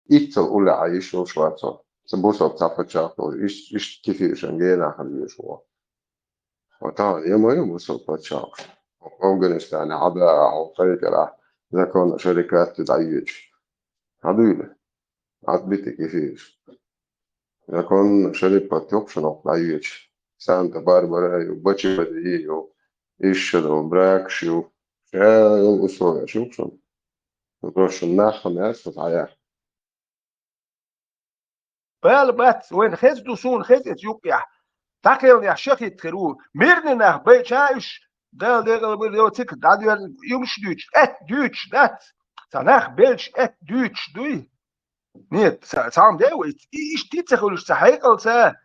ich ulle aish o schwarzer. Zum Bus auf Zapachak, ich kifischen gehen nach dem Joshua. وطبعا يوم وصل شهر أفغانستان عدا أو طريقة إذا كان شركات تدعيج عدولة عدبتي كيفيش إذا كان شركة تقشن تدعيج سانتا باربرا وباتشي بديو إيشدو براكشيو شاو أسوأ شوكشن نروش الناخ ناس وتعيا بات وين خز دوسون خز إثيوبيا تاكل يا شيخ يتخرو ميرنا بيتشايش ده تك ده يومش دوتش دوتش دات سناخ بيلش دوتش دوي نيت سام ده ايش تيتخلش صحيقل سا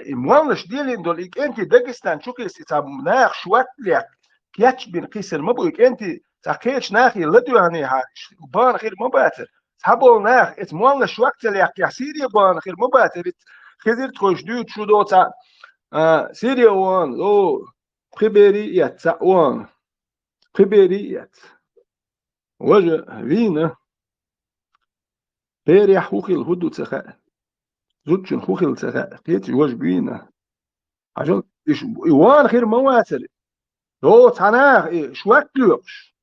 موانش ديلين دول إيك أنت داغستان شوكيس ناخ شواتلك كياتش بين قيسر مبوك أنت تاكيش ناخي لدو هني هاش بان خير مباتر سابول ناخ ات موانش شواتلك يا سيريا بان خير مباتر خير تخش دوت شو دوتا سيريا وان لو بريبيريات وان بريبيريات وجه فينا بيريا حوخي الهدو تخاء زوجن خوخي تخاء قيت وجه بينا عشان وان خير مواتر لو تناغ شواتلوكش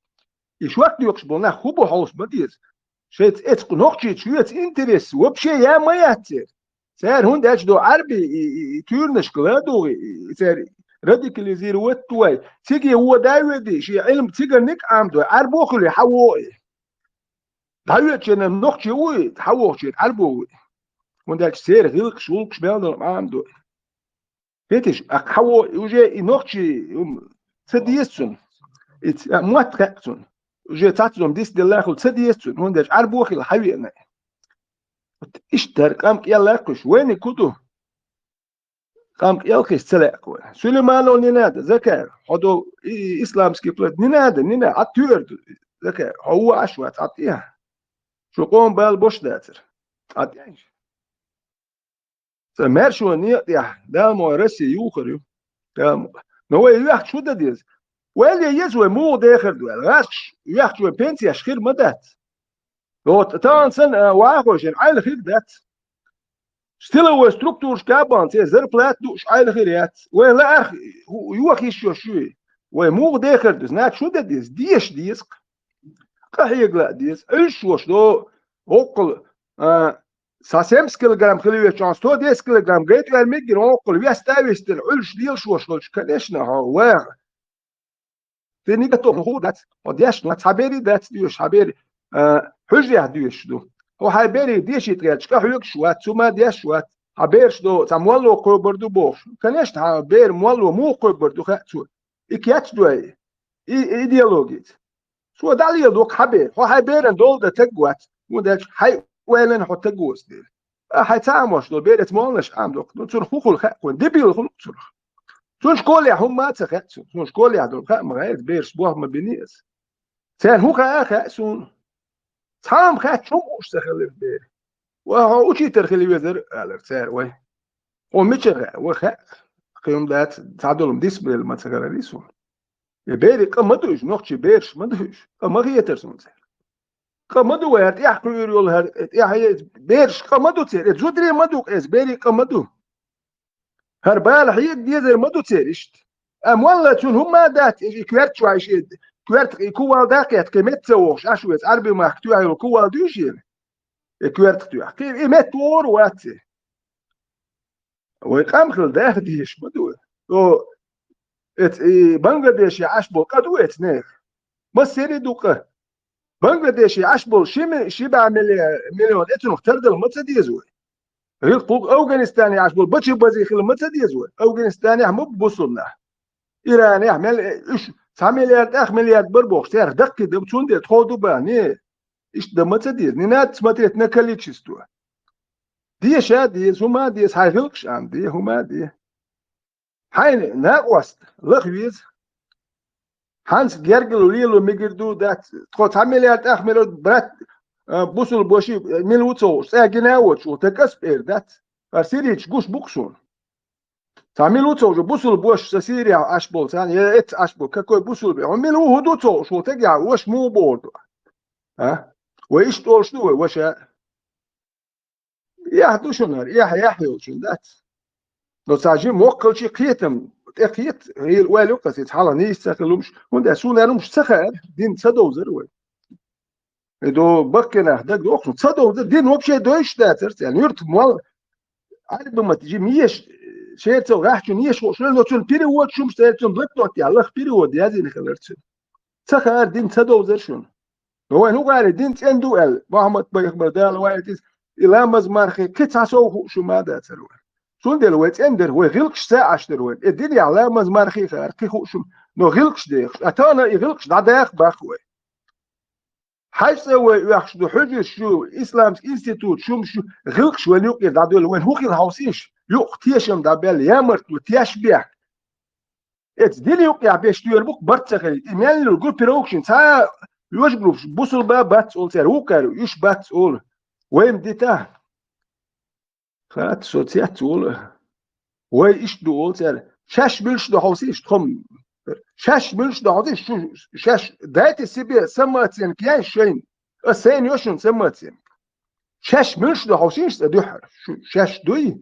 بنا خوبو هوس بديز شيت ات نوختي شويت انتريس وبشي يا ما ياتر سير هون داش دو عربي تورنش كلادو سير راديكاليزير وتوي تيجي هو داويدي شي علم تيجي نيك عمدو عربو خلي حووي داويد شنا نوختي وي تحووش عربو هون داش سير غيلك شولك شبال عمدو فيتش حوو يجي نوختي تديسون ات مواتقسون جي تاتزوم ديس دلاخل تديسون هون داش عربو خلي حوي اشتر قام يلاقش وين كدو قام يلقش سلاق سليمانو نيناد ذكر هدو اسلامسكي بلد نيناد اتيرد ذكر هو اشوات عطيها شو قوم بال بوش داتر عطيش سمرشو نيا دامو رسي يوخريو دامو نو يحت شو دديز وين يزوي مو داخل دول غاش يحت شو بنتي اشخير مدات لو تانسن واخوش عيل خير دات Stille structuur skabant, zer plat dus eigenlijk we laag juach is jo shu. We moog deger dus net shu dat is disk. Kahigla dis ulshos do okkel 6 kilogram khliwe chans to 10 kilogram gait ver migin okkel we stawistel ulsh diel shos do kadeshna ha wa. Teni to ho dat od yash no haberi dat dus haberi hujja dus do. هو حبيري ديش يتغيرش كحيوك شوات ثم ديش شوات حبيرش دو تمولو كوبردو بوش كناش حبير مولو مو كوبردو خاتو إكياتش دو إيديولوجيت سو دالي دوك حبير هو حبير دول ده تقوات وداش حي ويلن حط تقوس دي حي تعمش دو بيرت مولنش عام دوك نصر خوخ الخاقون دبيل الخلق صرخ سونش كولي هم ما تخاتو سونش كولي دول خاق مغايت بيرش بوه ما بنيس سان هو خاقسون تام خات شو مش تخلف بيه وهو وشي ترخلي وزر على سعر وي ومش وخ قيم ذات تعدلهم ديسبل ما تغريسو يبيري قمدوش نوخشي بيرش مدوش قم هي ترسون سعر قمدو ويرت يحكوا يقول هر يا بيرش قمدو تير زودري مدوك اس بيري قمدو هربال حيد ديزر مدو تيرشت والله شون هم دات كويرت شوي شيء كويرت كوال داكيت كميت سووش اشويت عربي ما حكتوا على كوال دوشين كويرت تو كيف ايمت ور واتي ويقام خل ده ديش بدو او ات بنغلاديش عشبو قدوت نير بس سيري دوقه بنغلاديش عشبو شبع مليون اتنو تردل متديزوي غير طوق افغانستان عشبو بتشي بزي خل متديزوي افغانستان مو بوصلنا ايران يعمل ايش 9 مليار بربوخ سير دقي دبتون دي تخودو باني ايش دمت ديز نينات سماتريت نكليتشستو دي شادي هما دي هايلكش عندي هما دي حين ناقوست لخويز هانس جيرجل ليلو ميجردو دات تخو 9 مليار برات بوصل بوشي ميلوتو ساجناوتش وتكسبير دات فسيريتش جوش بوكسون تعملوا جو بوصل بوش سيريا اشبول ثاني ات اشبول كوي بوصل بي عملوا هدوتو شو تجع وش مو بورد ها وايش تقول شنو وش دوشنر يحيى وشندات لو ساجي موكل شي قيتم قيت هي الوالو قصيت حالا نيستخلمش وند سونرمش سخر دين صدو زروي دو بكنا دك دوخ صدو دين وبشي دويش داترت يعني يرت مال عارف بما تجي ميش شيتو راح نيش شنو لو تشون بيريود شوم شتيتم بلكتوت يلا بيريود يازي نخلرت سخر دين صدو زرشون هو نو قال دين تندو ال محمد بدال وايت الى مزمارخي كتاسو شو ما داتروا شون دلوقت اندر هو غلقش ساعه اشتروت الدنيا على مزمارخي خير كي شو نو غلقش ديخ اتانا يغلقش داخ باخوي حاج سوى يخش دو حجه شو اسلام انستيتوت شو غلقش وليق دادول وين هو الهاوسيش يق تيشم دابل يامرت وتيشبيح ات دي يق باش تيربوك برتخي ايمان له جول بروكشن تا يوجبلو بوصل بات اول تر وكر يش بات اول وين ديتا خات سوتيات اول وي ايش دو اول تر شاش بلش دو هاوسيش تخم شاش بلش دو هاوسيش شاش دايت السبي سماتين كيان شين السين يوشن سماتين شاش بلش دو هاوسيش دوحر شاش دوي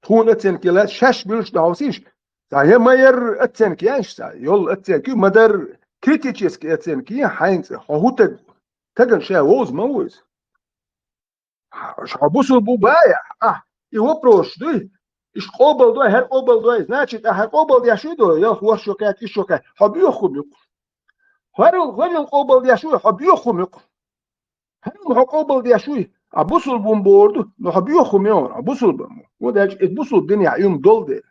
تكون اتين كلا شاش بلش دو هاوسيش هي ما ير اتين كيانش يول اتين كي مدر كريتيتشيس اتين كي حاينز هو تجن شا ووز موز شابوسو بوبايا يوبروش دوي ايش قبل دوي هر قبل دوي значит هر قبل يا شو دوي يا هو شوكات ايش شوكات حبيو خمق هر قبل يا شو حبيو خمق هر قبل يا شو ابوسل بومبورد نو حبيو خميون ابوسل بوم وده ابوسل الدنيا يوم دولد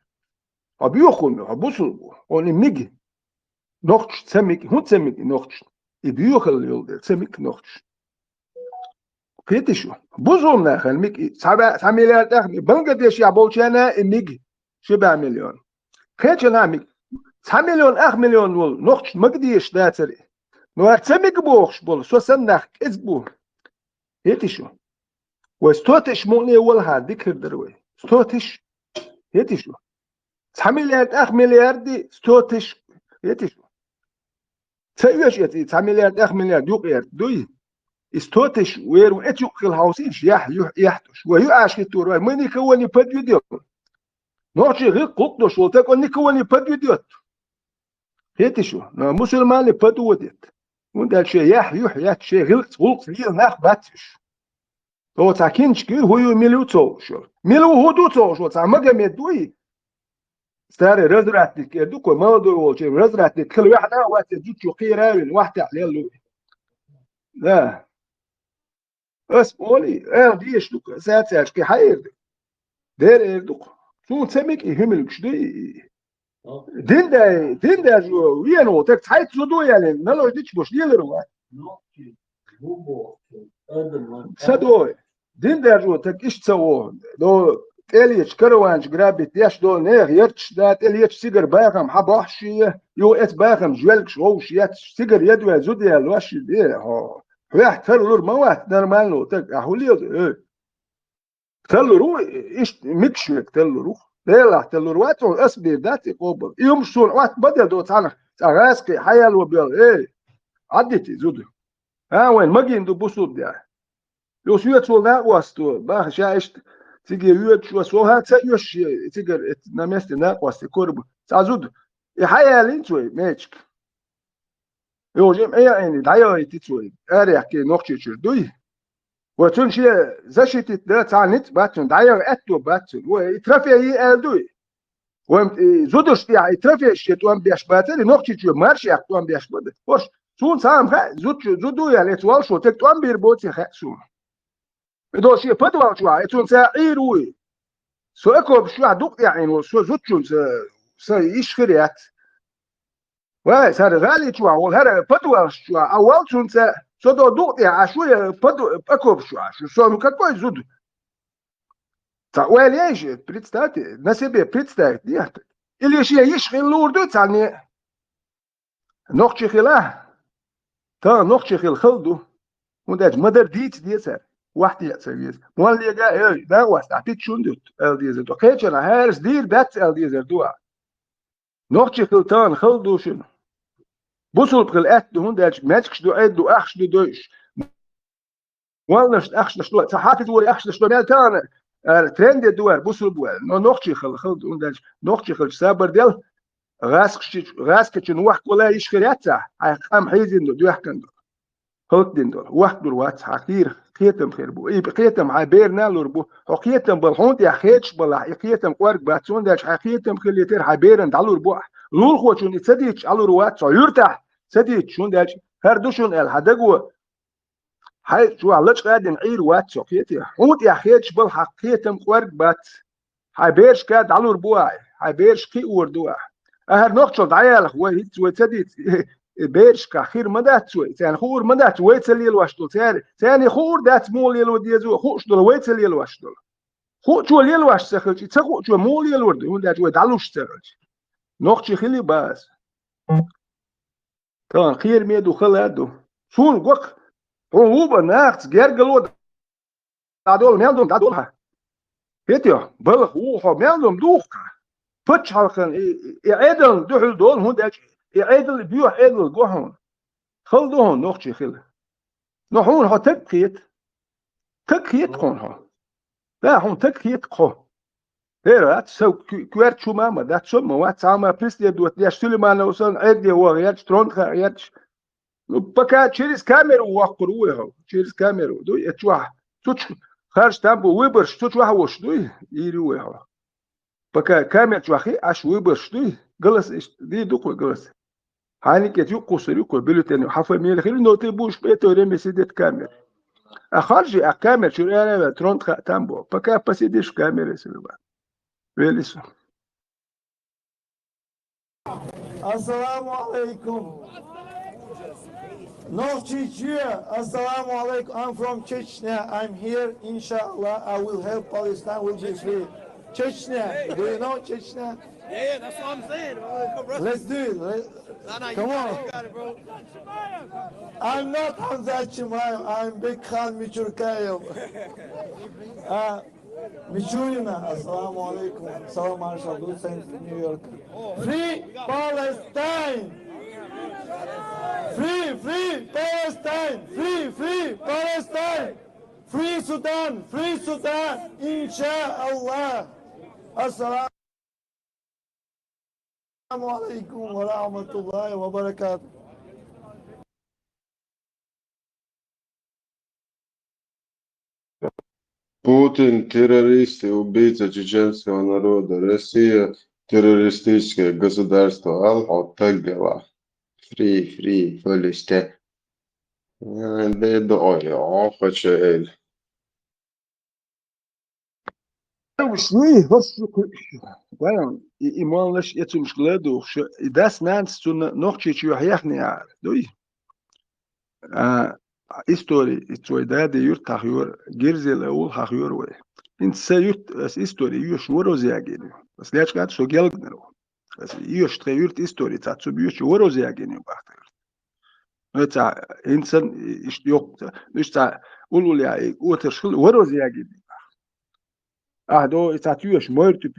حبيو خميون ابوسل اون ميج نوختش تسمك هون تسمك نوختش يبيوخل يولد تسمك نوختش كيتشو بوزوم ناخل ميك 7 مليار داخل بنغلاديش يا بولشانا ميج 7 مليون كيتشنا ميك 9 مليون 8 مليون ول نوختش مقديش داتري نو تسمك بوخش بول سو سنخ كزبو كيتشو وستوتش موني ول هاد ذكر دروي ستوتش كيتشو 9 مليار 8 مليار دي ستوتش كيتشو تسويش يتي 9 مليار 8 مليار يقير دوي استوتش ويرو اتيوك الهاوسيش يحتش ويو اشكتور مني كوني بديو نوشي غير قطش وتكوني كوني بديو هيتشو مسلمان اللي بدودت وند شيء يحت شيء غير غلط غير ناخ باتش هو تاكينش كي هو ميلو تو شو ميلو هدو تو شو تاع مجمع دوي ستاري رزرات كدوك ما دو شيء رزرات كل واحد وقت جوتشو قيراوي واحد عليه له لا اسمولي ديش دوك ساعات كي حير دير دوك شو تسميك يهملك شدي دين دا جو وينو تك حيت زدو يعني نلو ديش بوش ديلرو سدو دين دا جو تك ايش تسوو دو تليش كروانش جرابت ياش دو نير يرتش دا تليش سيجر باغم حبوحشي يو ات باغم جوالك شوش يات سيجر يدو زودي الواش دي هو واحد تلور موات نورمالو تك احوليو تلورو ايش ميكشوك تلورو لا تلورواتو اسبي داتي قبل يمشون وقت بدل دو تانا تغاسكي حيال وبيل عديتي زودو وين ماجين دو بوسوب دي لو سويت سو ناقواستو باخ شايش تيجي يوت شو سو هات سيوش تيجر نمست ناقواستي كورب تازود حيال انتوي ماتشك يوجم يعني دايو تيتوي اريح كي نوختي دوي وتنشي زشت ده تعنت باتن دايو اتو باتن ويترفي يالدوي وزودش تي يترفي شت وام بيش باتن نوختي مارش يقوم بيش بده وش سون سام زودو يعني توال شو تكتوام بيربوتي خسو بدوشي بدوال شو اتون سايروي سو اكو شو دوق يعني سو زوتشون يشفريات واي صار غالي شو اول هذا بدوال شو اول شو صدو دوق يا شويه بدو اكو شو سو كوي زود تا وليش بريتستات نسبه بريتستات دي اللي شيء يشغل لوردو تاعني نوختي خلاه تا نوختي خل خلدو ونداج مدر دي سر واحد يسوي مولي جا دا واستعطيت شوندوت ال دي زدو كيتشنا هارس دير بات ال دي زدو نوختي خلتان خلدو شنو بوصل بقلقات دهون داج ماتكش دو ادو اخش دو دوش والنش اخش شلو صحاتي توري اخش شلو مال تانا Trend دوار بوصل بوال نوختي خل ونداش نوختي خل سابر ديال غاسك نوح ولا يشكرياتها ام حيزين دو يحكن هوت دين دول واحد دول وات حقير قيتم خير بو اي قيتم عبيرنا لوربو قيتم بالحون يا خيتش بلا قيتم قورك باتون داش حقيتم خليتر عبيرن دالور بو لول خوچون يتسديش علور وات يرتاح سديش شون داش هردوشون الحدقو هاي شو علش قاعدين عير وات قيتي حوت يا خيتش بالحقيتم قورك بات حبيرش كاد علور بو حبيرش قي وردو هر نقطة دعيال هو هيت وتديت بيرش كخير مدات شوي ثاني خور مدات ويتسلي الواشدول ثاني خور دات مول يلو ديزو خوش دول ويتسلي الواشدول خو شو ليل واش سخلتي تخو شو مول يلو ورد هون دات ويدعلوش سخلتي نقطة خلي باس طبعا خير ميدو خلادو شون قوق هو بناخت جرجلو دادول ميلدوم دادولها هيتيو بلخ هو ميلدوم دوخ فتش حلقن يعدل دحل دول هون داك يعدل بيوح عدل جوهون خل دهون نوختي خل نحون ها تكيت خون ها لا هون تكيت خو هيرات سو كوارت شو ماما دات سما وات ساما بيستي دوت يا سليمان وصل عدي هو ياتش ترونخ ياتش بكا تشيرس كاميرو وقروه تشيرس كاميرو دو يتشوح توش خارج تامبو ويبرش توش واحد وش دو يروه بكا كامل شوخي اش ويبرش جلس دي دوكو جلس هاني كتيو قصري كو بلوتين حفا ميل خير نوتي بوش بيتو ريمي سيدت كامل اخرجي اكامل شو انا ترونت تامبو بكا باسيديش كامل سيبا ويليسو السلام عليكم. No Chechnya. Assalamu alaikum. I'm from Chechnya. I'm here. Inshallah, I will help Palestine will be free. Chechnya. Do you know Chechnya? Yeah, that's what I'm saying. Let's do it. Come on. You got it, bro. I'm not Hamza Chimaev. I'm Big Khan Michurkayev. Michurina. Assalamu alaikum. Salam alaikum. Saint New York. Free Palestine. Free Palestine. Free Palestine. Free Sudan. Inshallah. Assalamu alaikum wa rahmatullahi wa barakatuh. Путин – террорист и убийца чеченского народа. Россия – террористическое государство. Аль-Хаттагала. Free, Palestine. Det är då jag har kört. شوي هرش وانا ايمانش يتم شغلادو داس نانس تون نوختي شو هيخني عار دوي هيستوري توي دادي يرت هيور جيرزل اول هيور وي انت سيرت اس هيستوري يوش وروزياجين بس ليش قاعد شو جلغنو بس يوش تغيرت هيستوري تاع بيوش وروزياجين وقت تا انسان يشتيوق مش تاع قولوا لي وتشغل وروزياجين دو ستاتيوش مرتب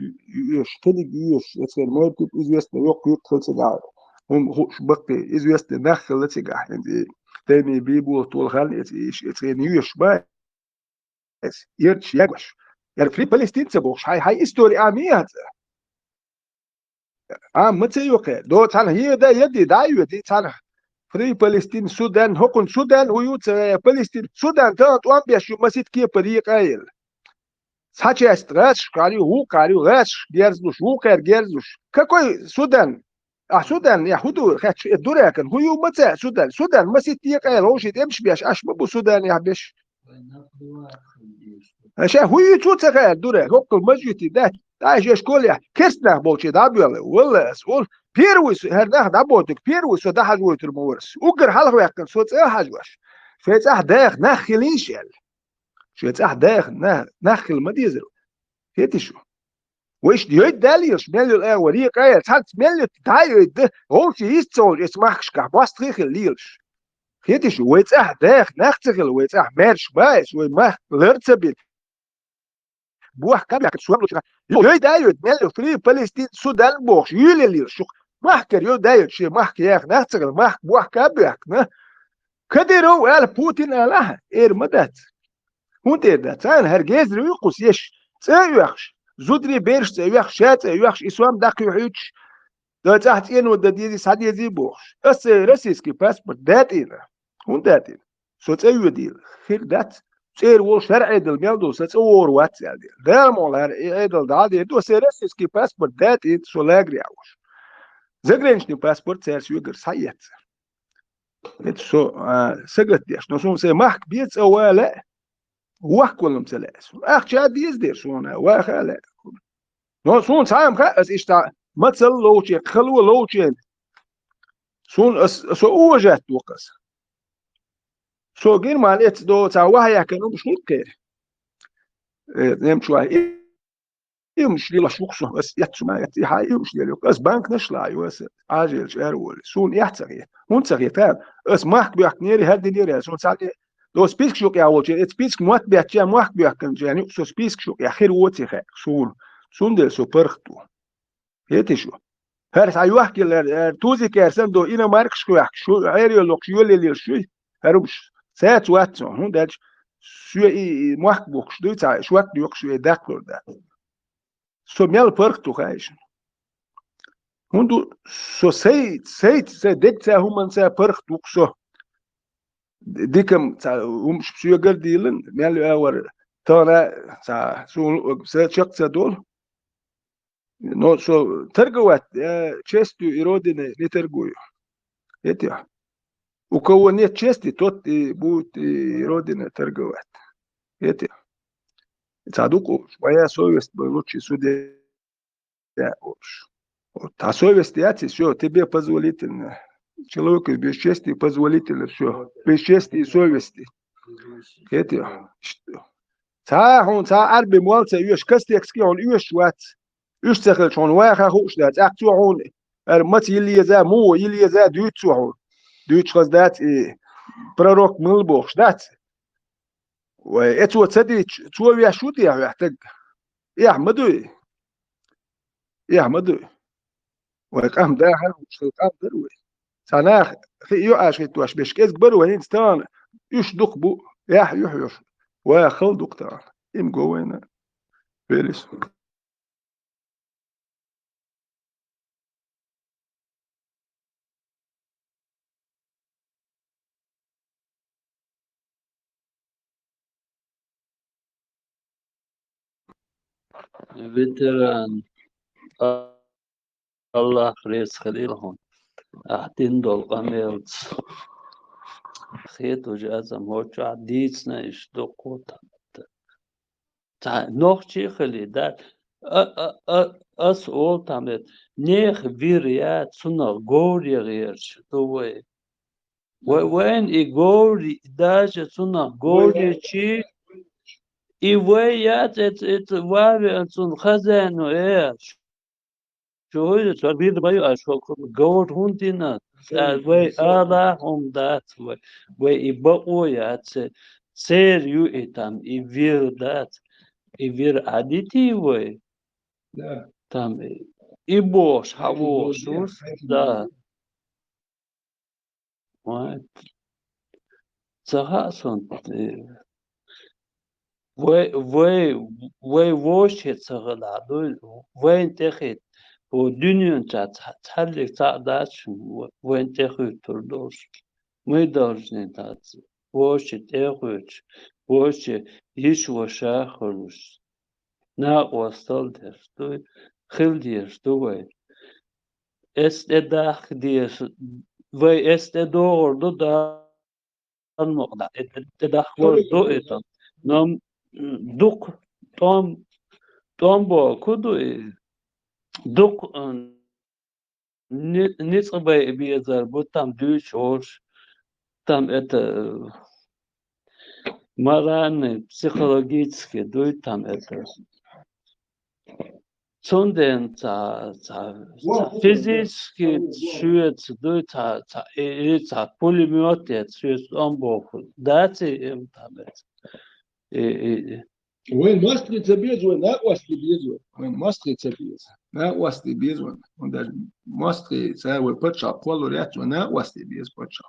يوش تلي يوش يصير مرتب إزوست يوق يدخل سجار هم خوش بقي إزوست دخل سجار يعني تاني بيبو طول خال يصير يوش با يرتش يقش يعني في فلسطين سبوش هاي إستوري آمية متى يوقع دو تانا هي دا يدي دايو دي تانا فري فلسطين سودان هكون سودان ويوت فلسطين سودان تانت وان بيشو مسيت كي بريق آيل Сачесть рэш, карю, рэш, герзуш, вукер, герзуш. Какой Судан? Судан, я худу, хочу, дуракан, хую маце, Судан, масит тикай, лошадь, эмш беш, аш бабу Судан, я беш. Аша, хую чуцакай, дурак, окол мажути, да, же школе, керстнах болчи, да, бьёлы, улас, ул, первый, хернах, да, болтик, первый, со да хажуй турмуэрс. Угар халхвякан, соц, хажуаш. Фецах дэх, нах хилиншел. شو يتصح داخل نخل ما ديزل هيتي شو ويش ديوت داليش مليو الاولي قايل تحت مليو تايو ده هو شي يستول اسمحش كحباس تريخل ليلش هيتي شو ويتصح داخل نختغل ويتصح مارش بايش ويمح لرتبل بوح كابلك سوابلو ترا يو دايو مليو فري فلسطين سودان بوخ يولي ليلش شو محكر يو دايو شي محكي ياخ نختغل مح بوح كابلك كديرو قال بوتين قالها اير مدات هون تيدا تان هرجيز ريقوس يش تسيوخش زودري بيرش تسيوخش شات تسيوخش إسوام داك يحيش ده تحتين وده دي سعد يزي بوخش أس رسيسكي باسبورت داتينا هون داتين سو تسيو ديل خير دات تسير وول شرعي دل ميلدو ستسور واتس يعني ده مولار إيدل دادي دو سيرسيسكي باسبورت داتين سو لاجري أوش زغرينشني باسبورت سيرس يوجر سايت سو سجت ديش نسون سي ماك بيتس أولا واخ كلهم سلاس اخ شاد يزدير سونا واخ لا نو سون سام خاص اشتا مثل لوتشي خلو لوتشي سون سو وجهت وقس سو غير مالت دو تا وهيا كانوا مش كير نم شوي يمشي لا شوقسو بس يتسمع يتي هاي يمشي له بس بانك نشلا يوس عاجل شارول سون يحتري هون تغيتان اس ماك بيحك نيري هاد نيري سون ساعه دو سبيسك شوك يا وجه سبيسك موت بيتيا موك بيحكن يعني سو سبيسك شوك يا خير وتي خير سون دل سو برختو هيتي شو هرس ايوه كي توزي كيرسن دو انا مارك شو عيري لوك شو اللي شو هربش ساعات وات هون دال شو موك بوكش دو تا شو وقت يوك شو داكلور ده سو ميال برختو خايش هوندو سو سي ديك تا هم سا برختو سو ديكم تا هم شو قرديلن ميال اور تانا تا سو شق دول نو سو ترجوات تشيستو إيرودين نترجويو يتيا وكونية تشيستي توت بوت إيرودين ترجوات يتيا تعدوكو شوية سويست بلوتشي سودي اوش تا سويستياتي شو تبي позволительно человеку без чести позволительно все без чести совести يتيا تا هون تا أربي موالتا يوش كستيكسكي هون يوش وات يشتغل شون واخا خوش دات اكتوعون المت يلي زا مو يلي زا دوتوعون دوتش دات بروك ملبوخ دات واتو تدي تو يا شو دي يحتاج يا احمدو يا احمدو وقام ده مش قام دروي سناخ يو اش توش بش كيس برو هين ستان يش دقبو يح يح وخل دكتور ام جوينا بيلس veteran Allah res خليلهم أحدين دول قميلت خيط وجازم هوچو عديتنا يشدقو تا نوخ چي خلي دا أس أول تامت نيخ فيريات سنة غوري غيرش دوي وين إي غوري داجة سنة غوري چي إي ويات ات واري سن خزانو إيش شو هو تربية بايو أشوف غور هوندينا وي ألا هم دات وي يبقوا يات سير يو إتام يفير دات يفير عديتي وي تام يبوش هاوشوس دا وي تخاصون وي ووش يتسغلادو وين تخيت ودنيا تحلق تعداش وين تخيت تردوش ميدارجني تات ووش تخيت ووش يشوى شاخرش ناق وصل درستوي خل درستوي استداخ ديس وي استدور دو دا المقدع استداخ دو إتن نام دوق توم با كدو دوق نصبي بيزار بوتام دوش هوش там это морально психологически дует там это sondern физически чует дует та пулемет чует он бог дати там это وين ماستريتsa بيز وين ناقوستي بيز وين ماستريتsa بيز ناقوستي بيز وين ده ماستريتsa والبتشا كله ريات وناقوستي بيز بتشا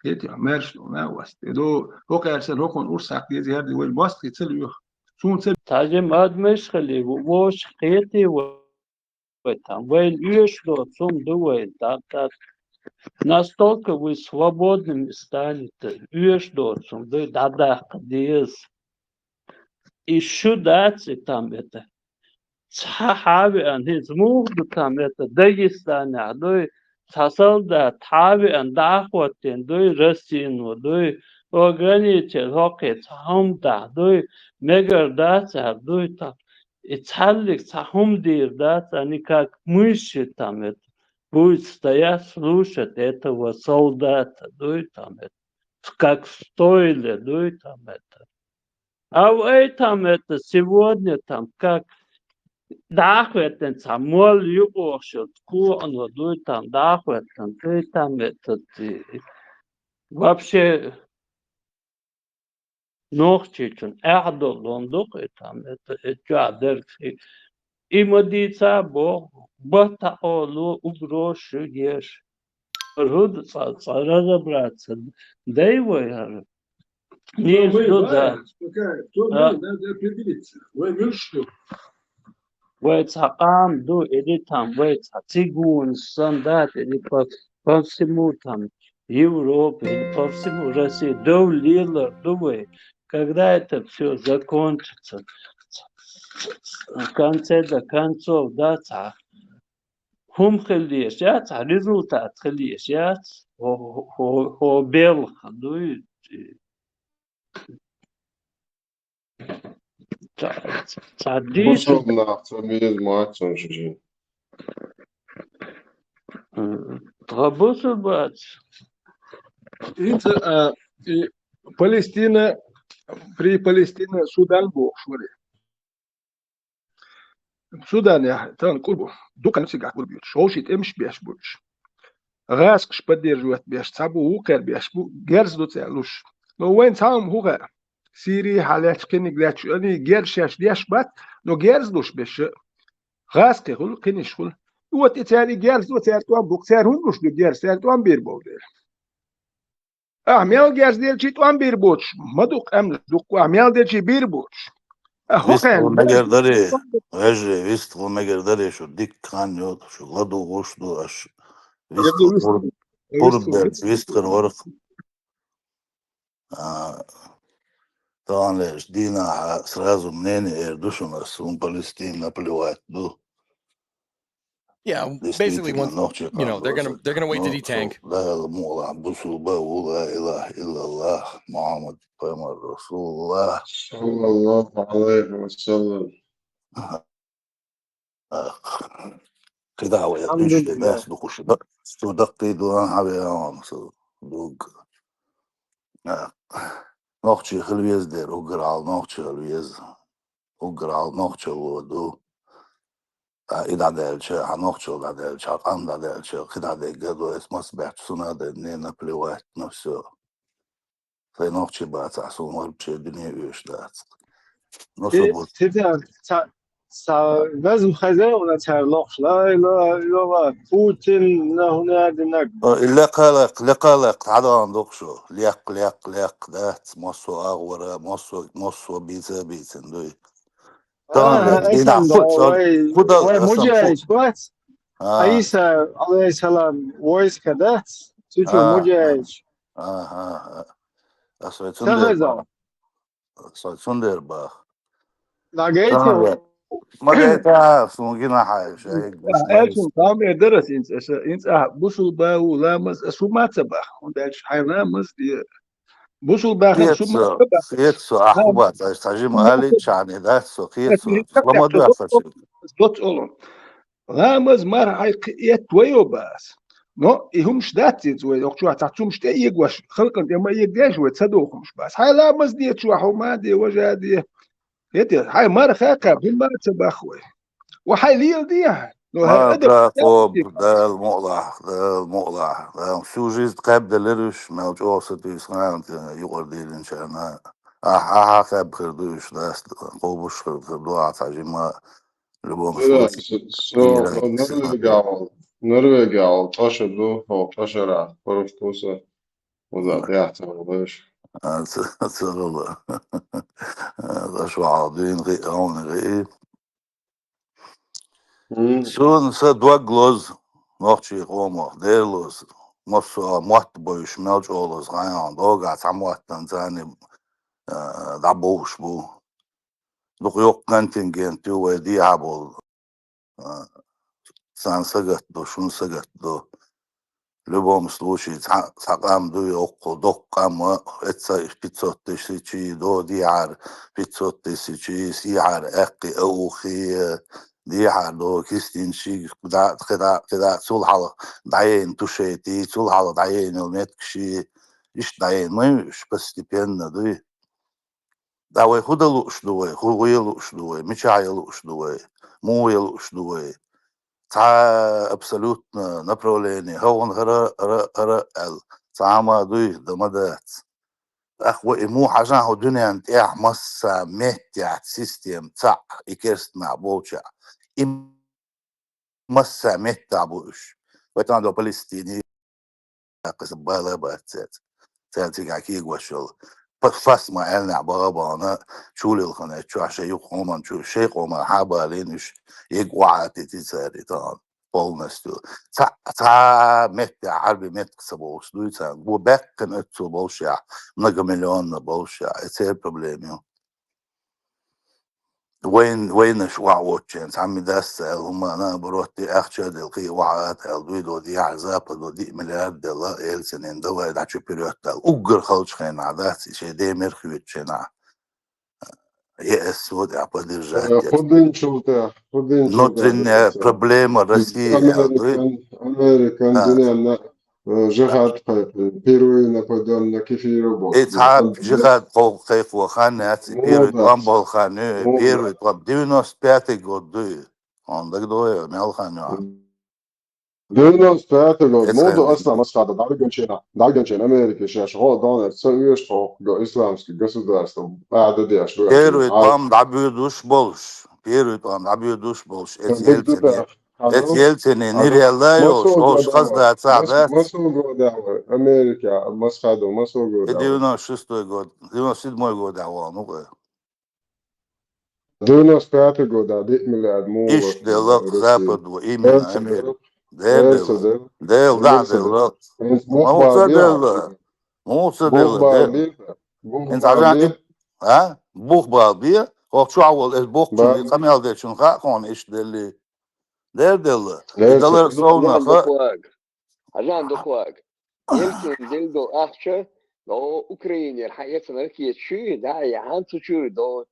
كيتي مارش ناقوستي دو هو كارسن هو كون أورساك بيز هذه والماستريتsa له سونسل تعجم اد مشخلي ووش قيتي وتام وين يشلو ثم دوي так настолько вы свободными стали يشلو ثم да قديس ищу там это حابي أن هزموه بتام это داغستان عدوي تصل ده حابي أن دعوتين دوي رسين ودوي organized rocket هم ده دوي مجر ده دوي تا اتحلق هم دير ده они как мыши там это будет стоять слушать этого солдата дуй там это как стоили дуй там это а в этом это сегодня там как дахветтен самол юбошот куано дуй там дахветтен ты там это вообще нохчичун лондок там это чадер имодица бо бата олу угрош еш руд разобраться да его я не да надо определиться. Что? ويتقام دو إديتام ويتعتقون ستاندات إدي по всему там Европе, по всему России, до Лила, думаю, когда это все закончится, в конце до концов, да, хум хелиш, я результат хелиш, я бел, ну Способна оптимизма, слушай. Работу бать. Палестина, при Палестине Судан был, швали. Судан я, там курбу, дукан сига курбу, шоушит эмш беш буч. Раск поддерживает беш, цабу укер беш, герз до целуш. Но вен сам хуга. سيري حالات كني قلاتش أني جرشاش ديش بات لو جرز دوش بش غاس كيقول كنيش قول هو تتالي جرز وتال توان بوك سير هون دوش بجرز سير توان بير بودير أعمل جرز دير شيء توان بير بوتش ما دوك أمل دوك أعمل دير شيء بير بوتش ويستغل مجردري غجري ويستغل مجردري شو ديك كان يوت شو غدو غشدو أش ويستغل ويستغل ورق طبعا ليش دينا سرازو منين يردوشو ناس Palestine наплевать ду. Yeah, basically, once they're gonna wait to detank. لا المولى بسوا لا إله إلا الله محمد محمد رسول الله صلى الله عليه وسلم. كده هو يدوش الناس دخش دقي دوان حبيبي دوق نوخشي خلويز دير وقرال نوخشي خلويز وقرال نوخشي ودو إذا دالش هنوخشي ولا دالش هقام دالش كده دقدو اسمه سبعت سنة دنينا بلوات نفسه في نوخشي بات عسون وربشي دنيا ويش دات نصبو وزن خزان ولا تعرلقش لا بوتين هنا دنك اللي قلق عدم دوكشو ليق دات مصو أغورة مصو بيتا دوي طبعا دينا وي مجاهد بات عيسى عليه السلام ويس كدات تشو مجاهد أصوات سندر باخ لقيته ما جايتها سموكينا حاجة أكشن قام يدرس إنت بوصل باو لامس سو ما تبخ ونداش حيلامس دي بوصل باخ سو ما تبخ خيتسو أخوات استجيم قالي شعني داتسو خيتسو لما دو أفشل دوت أولون لامس مر حيقيت ويو باس نو يهمش داتي زوي وقت واحد تعطومش تا يقواش خلقا ما يقداش وتصدوقهمش باس هاي لامس دي تشوحو ما دي وجا دي يتي هاي مر خاقة بما تبخوي وحي ليل ديها ما تاقوب ده المقلع شو جيز قاب دلرش ما وجوصة بيسان يقردي إن شاء الله قاب خردوش داست قوبش خردو عطاجيما لبوم Norvēģā taša du, taša rā, paruf pusē, un tā jāatcerēš. صغلة شو عاضين غي هون غي شون دوغلوز نوتشي غومو ديلوز مصر موت بوش ملج اولوز غيان دوغا سموت تنزاني دابوش بو دوغ يوك كنتنجنت يو دي عبول سان سجت دو شون سجت دو В любом случае, сакам дуй окко доккам это 500 тысяч до диар 500 тысяч сиар эқи أوخي ديار دو كيستين شي كدا سولحة دعين تشيتي سولحة دعين المتكشي إيش دعين مش постепенно дуй давай худалуш дуй хуйлуш дуй мечайлуш дуй муйлуш дуй абсолютно направление هون غرا ساما دوي دمدات اخوة مو حاجة هو دنيا انت مسا مهتع سيستم تاع إكرستنا بوشا مسا مهتع بوش ويتان دو فلسطيني قسم بالا باتسات تالتي كاكي وشل فاس ما قالنا بابا شو للخنا شو عشان يقوم شو شيء قوم حابالينش يقوى تتساري تان полностью. Та метка عربي метка соболш, дуйца, бубеккен это болша, многомиллионно болша, это проблема. وين شو عوضشين عمي داسة هما أنا بروحتي أخشى دلقي وعات الدويدو دي عزاب دي مليار دولار سنين دوا دعشو بريوتا أجر خلش خين عداتي شيء دي مرخويت شنا يأسود عبد الرجال внутренняя проблема России Amerikan dünyanın jihad Peru'yu napodon na kefiro bol. إتعاب جهاد قوم خيف وخانة بيرو يتقام خانة بيرو يتقام 95 год عندك دوية ميال خانة 95 god modu asla maskada dalgenčina Amerike šeš hodane isto go islamski государство بعد دي اشلو بيرو يتقام دعبيو دوش بولش بيرو يتقام دعبيو دوش بولش يلتني نيري الله يوش قصدها تساعدات مسوغو دعوة أمريكا مسخادو مسوغو دعوة 96 год 97 год دعوة 95 года 10 миллиард муу إيش دلق запад وإيمن أمريكا دل دل مو صدق انت عشان ها بوخ بالبية وشو عوض البوخ شو كم يالده شو خاكون إيش دل دل صونا عشان دقواق يمكن دلدو أخشى لو أوكرانيا الحقيقة نركي شو ده يعني شو ده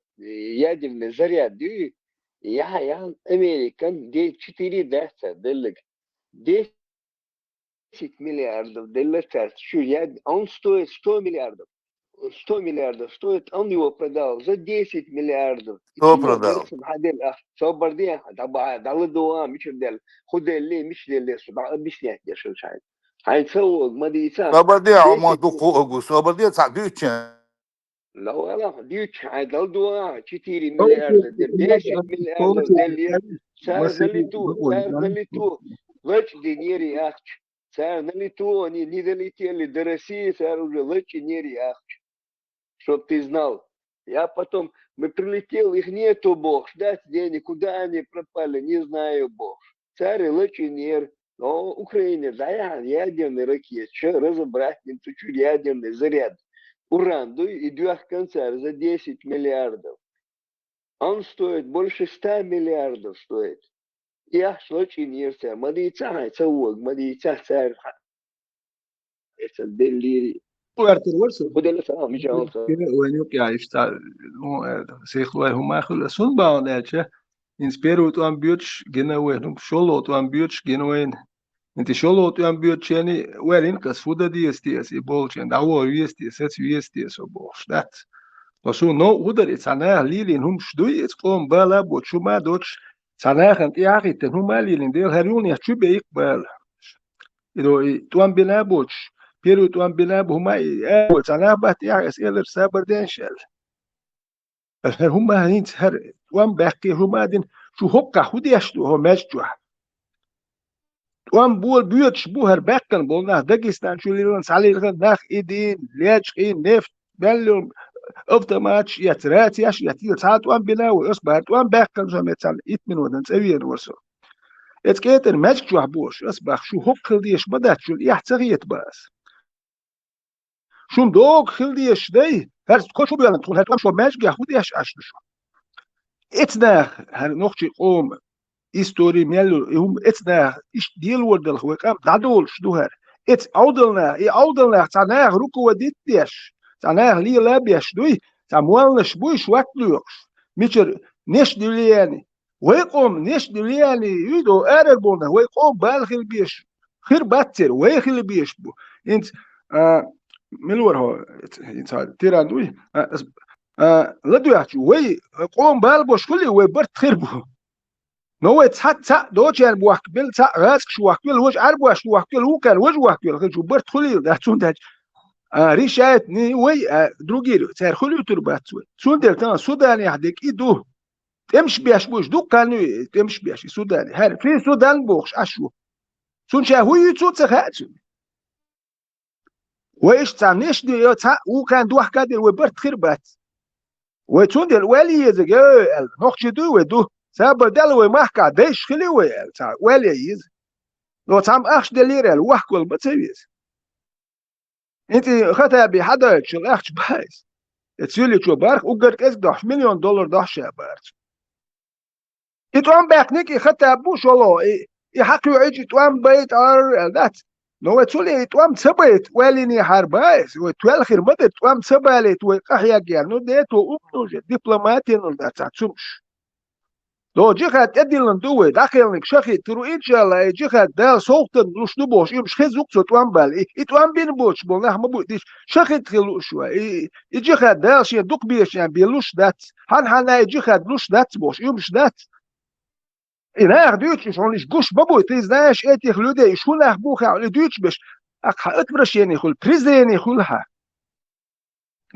يادي من الزريعة دي يعني أمريكان دي 4 دهسة دلك 10 миллиардов долларов, что он стоит 100 миллиардов. 100 миллиардов стоит, он его продал за 10 миллиардов. Кто продал? صبر دي دال الدوام مش دال خد اللي مش اللي صبع بيسني يا شو شايف هيسوق ما دي ساعة صبر دي عم دقوق صبر دي تعديش لا ولا ديوش دال دوام 4 مليار 10 مليار دال صار نلتو ليش دينيري أخش صار نلتو они не долетели до России صار уже лучше не أخش чтоб ты знал. Я потом, мы прилетел, их нету, бог, ждать денег, куда они пропали, не знаю, бог. Царь лучинер, но Украина, да, ядерный ракет, что разобрать, не чуть ядерный заряд. Уран, да, и концерт за 10 миллиардов. Он стоит больше 100 миллиардов стоит. Я лучинер, царь, мадица, цауг, мадица, царь. Это делири. وينوك يعيش سيخلوا هم أخذ سون باوناتش إنسبيرو توان بيوتش جنوين شولو توان بيوتش جنوين أنت شولو توان بيوتش يعني وين كسفودا ديستيس يبولشين دعوة يستيس يستيس وبولش ده وشو نو ودر إتسانه ليلين هم شدوي إتقوم بالا بوتشو ما دوتش سانه أنت ياخي تنهم ليلين ديل هريون يحشو بيقبل إذا توان بنا بوتش بيرو توان بنا بهما أول سنة بات يعرس إلى سابر دينشل هما هين هر توان بحكي هما دين شو هبكا خودي أشتو هو مجتوع توان بول بيوتش بو هر بحكن بولنا داغستان شو ليلان سالي لغن ناخ إيدين ليش إيه نفت بل أفضل ماتش يترات ياش يتيل ساعات وان بنا وإصبحت وان باقل جمعت على من ودن سويا ورسو إتكيت الماتش جو حبوش أصبح شو هوك خلديش بدأت شو يحتغيت باس شو دوغ خلديش دي هرس كل شو بيانا تقول هتوام شو ماتش جاهود ياش أشلشو إتناخ هر نوخشي قوم إستوري ميلو هم إتناخ إش ديل وردل هو كام دادول شدوهر إت أودلنا تعناخ روكو وديت ديش تعناخ لي لابيش دوي تعمولنش بويش وقتلوش ميشر نش دلياني ويقوم نش دلياني يدو أربونا ويقوم بالخل بيش خير باتر ويخل بيش بو انت ملور هو انت تيران دوي لدو يحكي وي قوم بالبوش كلي ويبرت خير بو نو تحت دوجان بوحكبل تا غاسك شو وحكبل وج عربو شو وحكبل هو كان وج وحكبل خل شو برت خلي داتون داج ريشات ني وي دروغير تار خلي ترباتوي سوندل تان سوداني حدك يدو تمشي بياش بوش دو كانو تمشي بياش سوداني هر في سودان بوخش اشو سون شا هو يتو تخاتو ويش تانيش دي يتا و كان دو حكادر وبرت خربات وتوندل ولي يزغ نوخش دو ودو سابا دلوي محكا ديش خلي ويل تا ولي يز لو تام اخش دليرل وحكول بتسويس انت خطا بحدا شل اخش بايس تسيلي شو بارك وقرك اس $1 مليون ده شابرت اتوام باكنيك خطا بوش والله يحكوا عيجي توام بيت ار ذات لو تسولي توام سبيت وليني حربايس وتوال خير مدت توام سبالت وقحيا جانو ديت وابنو دبلوماتي ذات تسمش لو جيخات اديلن دوي داخلك شخي ترو ان شاء الله جيخات دا صوتن لوش دبوش يمش خزوك توام بال اتوام بين بوش بولناه ما بوديش شخي تخلو شوي يجيخات دا شي دوك بيش يعني بيلوش ذات هن يجيخات لوش ذات بوش يمش ذات إنها دوتش شون ليش جوش بابو تيزناش إتي خلودة شو له بوخا على دوتش بش أقح أتبرش يعني خل بريزين يخلها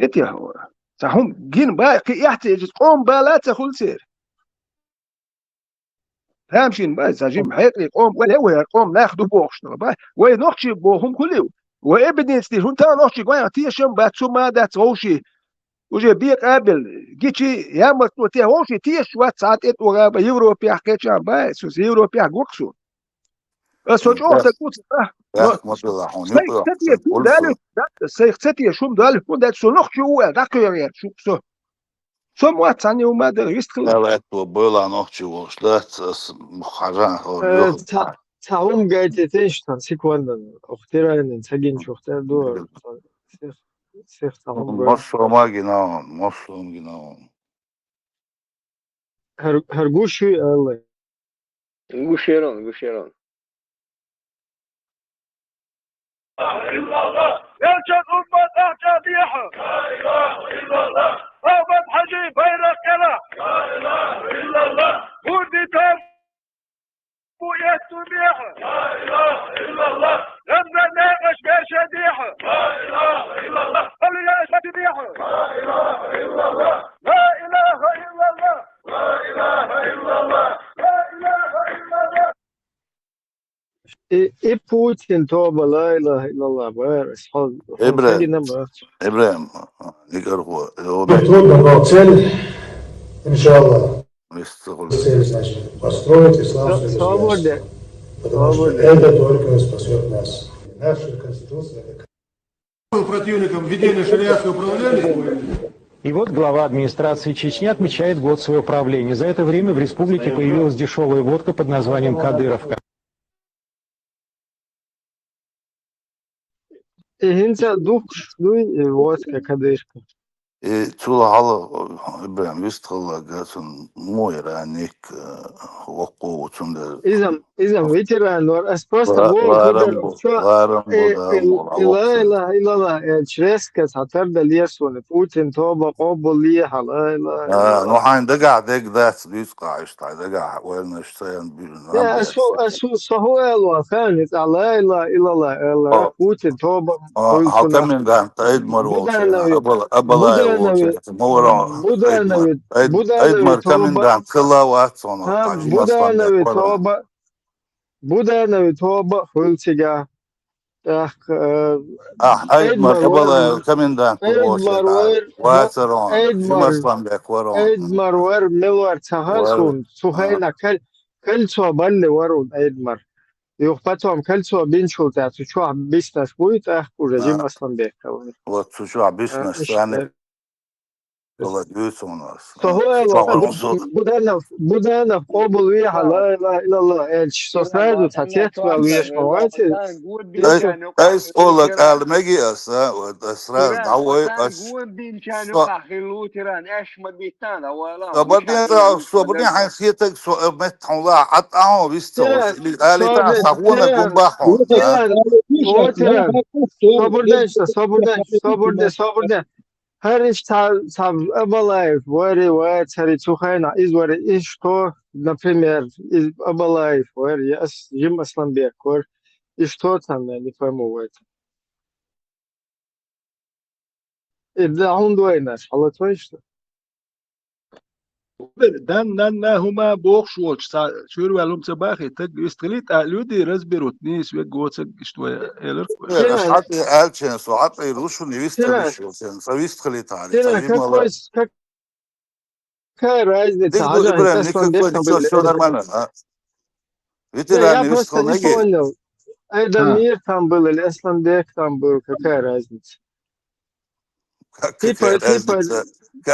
إتي هو تهم جين باقي يحتاج قوم بالا تخل سير همشين باي ساجيم حيقي قوم ولا هو قوم ناخذ بوخش باي ونوخشي بوهم كله وابني ستيشون تا نوخشي قوي تيشم باتسوما دات روشي وجه بيق قابل جيتشي يا مكتوتي هوشي تيش وات ساعات ات وغابا يوروبي حكيتش عن باي سوس يوروبي حقوقسو سوچ اوخ تكوت سيختي شوم دال فوندات سو نوخ شو داكير شو سو سو موات ثاني وما در يستخل لا بولا نوخ وشلات مخرجان هو تعاون قاعدتين شتان سيكوان اختيران تاجين شو اختار دور سيخ تعاون مصر ما جناون هرغوشي الله غوشيرون يرشد أمة أعجابيها لا إله إلا الله أبد حجي بيرك لا إله إلا الله ودي تام ويتبيها لا إله إلا الله لما ناقش بشديها لا إله إلا الله اللي يشديها لا إله إلا الله لا إله إلا الله لا إله إلا الله لا إله إلا الله Putin توبة لا إله إلا الله بارس حال إبراهيم نقر هو трудно, но цель, иншаллах, цель, значит, построить исламское государство. Потому что это только спасет нас. Наша конституция противником введения шариатского управления. И вот глава администрации Чечни отмечает год своего правления. За это время в республике появилась дешевая водка под названием «Кадыровка». Hinter durch водка кадышка. تula hala İbrahim visthala gasun moiranik وقو تندر إذا veteran var asposta لا إله إلا الله تشريسك ساتر دليسون بوتين توبة قبل ليها لا إله نوحين دقع ذات بيسقع يشتع دقع وين اشتين بيلنا أسو سهوة الوثاني لا إله إلا الله بوتين توبة حكمين دان تايد مرو أبلا أيدمر كمين دان خلا واتسون Budana ve toba hültiga Eidmar Kabala, комендант Вошета, Вацарон, Жимасланбек Ворон. Eidmar var Miller Tahasun, Suhaina Kelso Balle Warun Eidmar. Yok потом Kelso Binchulta, Suchua business будет, уже Жимасланбек. Вот Сучуа business, страны. Буданов обл виха ла илла элч сосраду татетва виш мавати ايش قولك قال مجيئس واسرار دعوه صبرني حنسيتك مت حولا عطاهم بيستوس اللي قال تاع صابونه قنبحهم صبر Her iş tav abalay, var çari çuhayna iz var iş to, например, из abalay, var ya Jim Aslanbek, var iş to там не пойму. إذا هم دويناش على تويشته. Dan huma boğuşuyor. Şöyle velum sabahı tek istilit aludi razberut nis ve goçak işte eler. حتى قال سو حتى يروشوا يستلي شو سويستخلي تعالي Как كويس какая разница? ديك ابراهيم نيك شو нормально Я просто не понял. Айдамир там был или Асламбек там был, какая разница?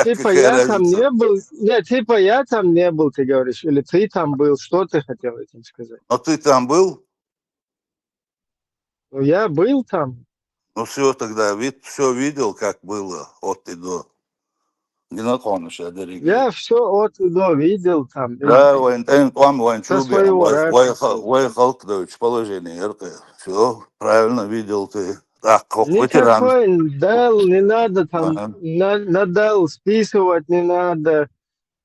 Типа я там не был, нет, типа я там не был, ты говоришь, или ты там был, что ты хотел этим сказать? Но ты там был? Ну, я был там. Ну все, тогда все видел, как было от и до. Не наклонишь, я все от и до видел там. Да, он Халкдович положение, все, правильно видел ты. Так, никакой дал, не надо там, надал списывать, не надо.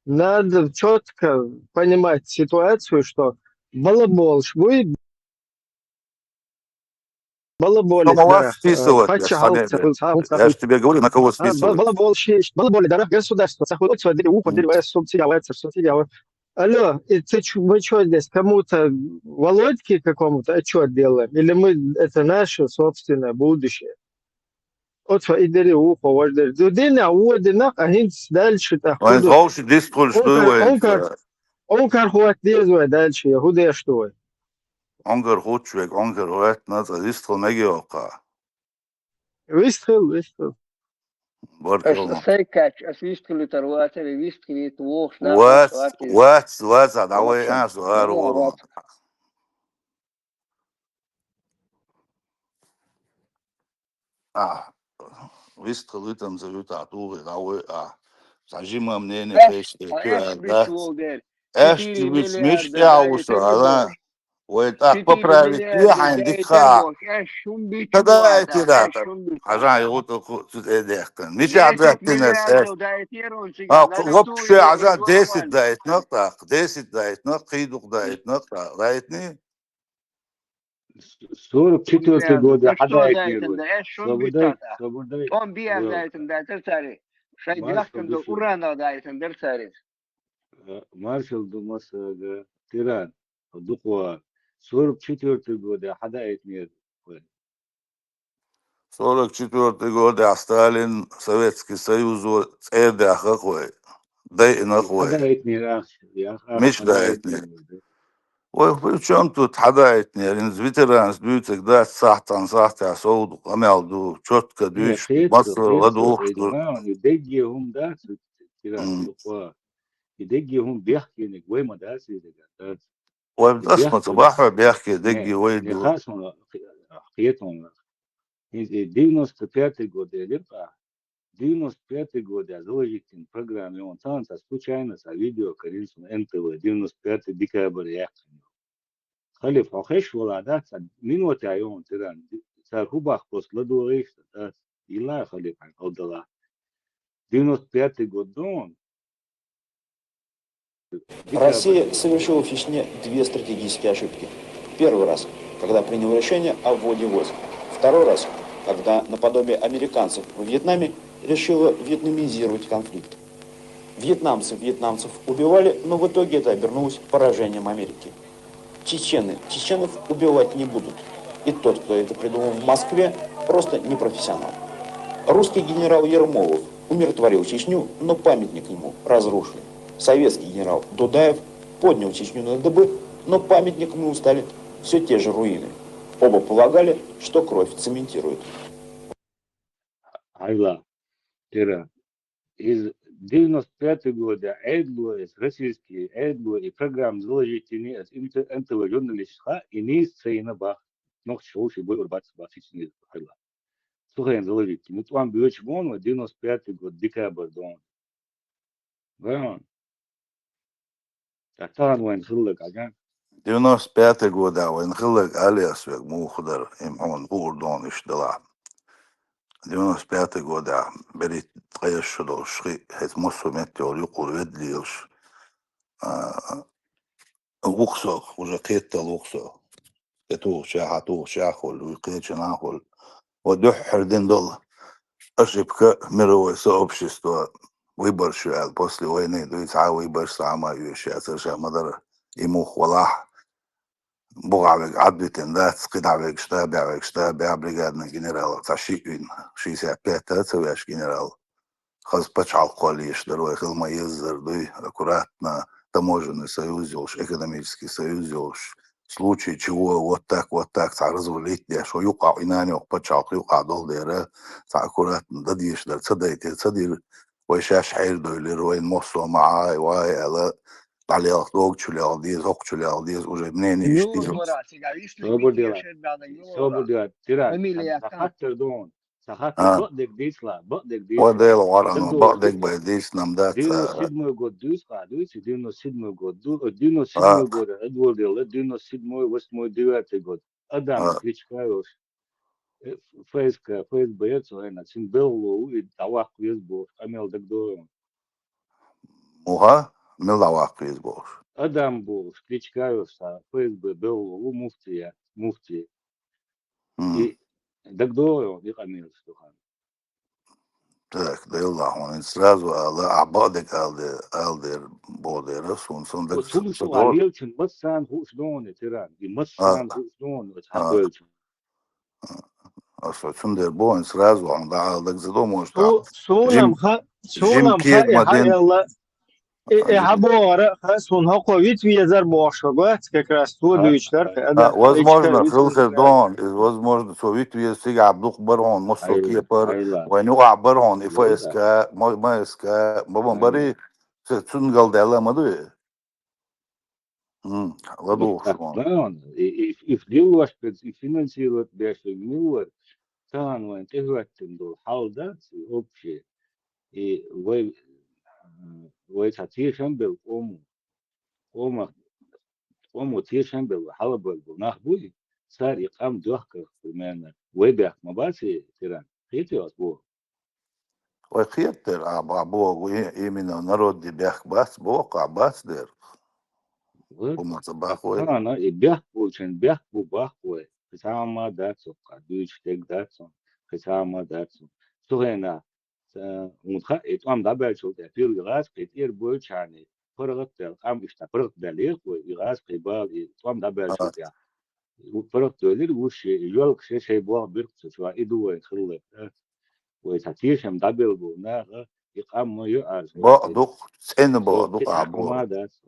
Надо четко понимать ситуацию, что балабол швы, балаболи я же тебе говорю, на кого списывать. Балаболи дорог государства, алло, мы что здесь, кому-то, Володьке какому-то отчет делаем? Или мы, это наше собственное будущее? Вот идери ухо, вождь. Дудина, уодина, а хинц дальше так. Он кархуат дезвой дальше, я худея что? Онгар худшвек, онгар хуат, наза, вистрел мегиока. Вистрел. Сойкач, освистили тарватели, вистрили твох. What, давай, суару. Вистрели там зовут атуры, давай, сажима мнение, Эштибич, мечтя Ой, так поправить, я عندك خا. Когда эти дата? عشان يغوتوا ديختن. مش عبد الناس. вообще عشان 10 دايت نقطة، 10 دايت نقطة، خيدوق دايت نقطة، رايتني؟ 44 года حدا свободай. Он бия дайтен дайтер цари. Шай дилахтен до урана дайтен дер цари. Маршал Думас Тиран, Дуква. 44 года حدا мир. 44 года Сталин, Советский Союз, это какой? Да и нахуй. مش دايتني. وفي чем тут حدايتني؟ لأن ветеран сбьются, да, сахтан, صوت قمعدو, четко дюш, مصر غدوخ. يدقي هم ده تيران دقوا. يدقي هم بيحكي إنك وين ما داسي ده. وبتسمع صباح بيحكي دقي ويدو. خاصة حكيتهم. 95 год либо 95 год я заложил программе он танца случайно со видео Каринсу НТВ 95 декабрь я خلف أخش ولادات минуты يوم ترى صار هو بخلص لدوريش إلا خلف عن أودلا 95 год дон. Россия совершила в Чечне две стратегические ошибки. Первый раз, когда принял решение о вводе войск. Второй раз, когда наподобие американцев во Вьетнаме решила вьетнамизировать конфликт. Вьетнамцев убивали, но в итоге это обернулось поражением Америки. Чеченов убивать не будут. И тот, кто это придумал в Москве, просто не профессионал. Русский генерал Ермолов умиротворил Чечню, но памятник ему разрушили. Советский генерал Дудаев поднял Чечню на дыбы, но памятником ему стали все те же руины. Оба полагали, что кровь цементирует. Айла, Тира, из 95 года Эйдлуэс, российские Эйдлуэ и программ заложительные от НТВ журналистха и не сцена бах. Но что и будет рубаться бахичный Айла. Слухай, заложительный. Ну, там бьёчь вон, 95 год, декабрь, дом. Да. Так, там вон хылык, ага. 95 года وينخلق ألياس مو خضر يمعون بوردون اشتلا 95 года بريت قيش شدو شخي هيت مصر متيول يقول ودليش وقصو وجاكيت الوقصو كتو شاخل ويقيت ناخل ودح حردين دول أشبك مروي сообщество выборщик после войны дуйца выбор сама юши совершенно мадер ему хвала بوعك عدتين ذات قطعك شتابع بريغادنا جنرال تعشيقين شيسا بيتا تسويش جنرال خاص بچعال قوليش دروي خلما يزر دوي аккуратно таможенный союз делаешь, экономический союз делаешь. В случае чего вот так تعرضوا شو يقع إناني وقبتشعال يقع دول ديرا аккуратно دديش در تصدير ويشاش حير دوي روين مصر معاي واي على عليه окчулялдиз уже мнение Сободя, тиран, сахаттер дон, сахаттер бадек дисла, وديل ورنا بعدك بيديش نمدات 97 год дисла, 97 год, 97 год, Эдвардил, 97 8 9 год, Адам Кличкаев, ФСБ, Цин Беллоу и Тавах Весбов, Амел Дагдоем. Муха? Милдавак Весбов. Адам был, Кличкаев, ФСБ, Беллоу, муфти. И Дагдоем, и Амел Стухан. Так, да Аллах, он сразу عبادك алдер бодерас, он сондак. Тулсу алевчин матсан хушдон тиран, и матсан хушдон хабелчин. Сundar Bowen сразу он да задо может. Сунам ха Хабора сунха ковид визар бошогат как раз тудучлар. Возможно, Хилхердон, возможно, совет виз сега Абдух Барон, Мосоки пар, войнуга Барон, и ФСК, МСК, бабам бари Цунгал дела мадуе. Ладу шон. И вдилуаш и финансирует бешек милует, тан вон тегваттен дол халдат общее. И вы татишем был ому тишем был халабл нахбуй сар иqam дохка примерно вебях мабаси тиран хитиос бо ой хиттер або именно народ дебях бас бока бас дер умата бахой она и бях очень бях бахой сама датсо кадуч тег датсо сама датсо сугена متخ اتقام دبل شد افير يغاز كتير بوش يعني فرقت القام اشتفرق دليل ويغاز قبال اتقام دبل شد يعني وفرق دليل وش يجول شيء بوا بيرقص شو ايدو يخلق وتاتيش هم دبل بونا يقام يقال بعض سن بعض عبو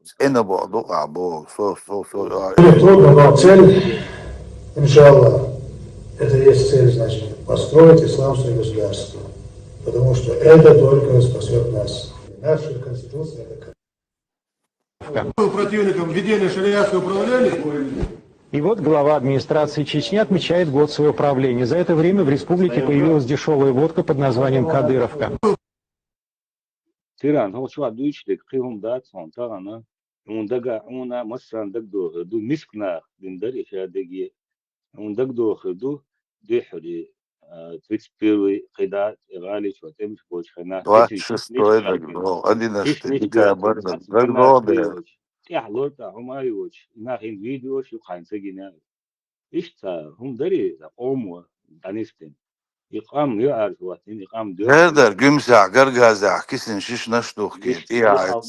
سن بعض عبو سو трудно, но цель, иншаллах, это есть цель, значит, построить исламское государство. Потому что это только спасет нас. Наша конституция такая. Противником введения шариатского управления. И вот глава администрации Чечни отмечает год своего правления. За это время в республике появилась дешевая водка под названием «Кадыровка». Тиран, хочу дуйчик, кривом датсон, тарана, ундага, уна массан дагдо, ду мискна, диндари шадеги, ундагдо, ду дехри. 31 قيدات غالي شو تمش بوش خنا 26 دقيقة 11 دекабрь دقيقة تحلوت همايوش ناخين فيديو شو خان سجنا إشتا هم دري قوموا دانستين يقام يعرف وقتين يقام دو هذا جمسع قرقازع كيسن شيش نشتوخ كيت إيعاد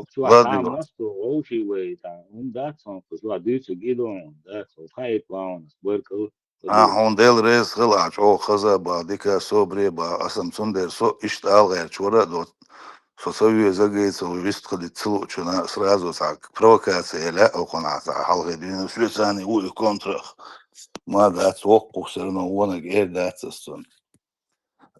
شو عام نستو أوشي ويتا هم داتسون كشوا ديتو جيدون داتسو خايت واون سبركو هون ديل ريس خلاص أو خزابة ديكا صبريبا أسم سندر سو إشتغل غير شورا دوت سوسوي زجيت سو يستخدم تسلو شنا سرازو ساك провокация لا أو قناعة حلقة دين سلساني هو كونترا ما ذات توقف سرنا وانا غير ذات السن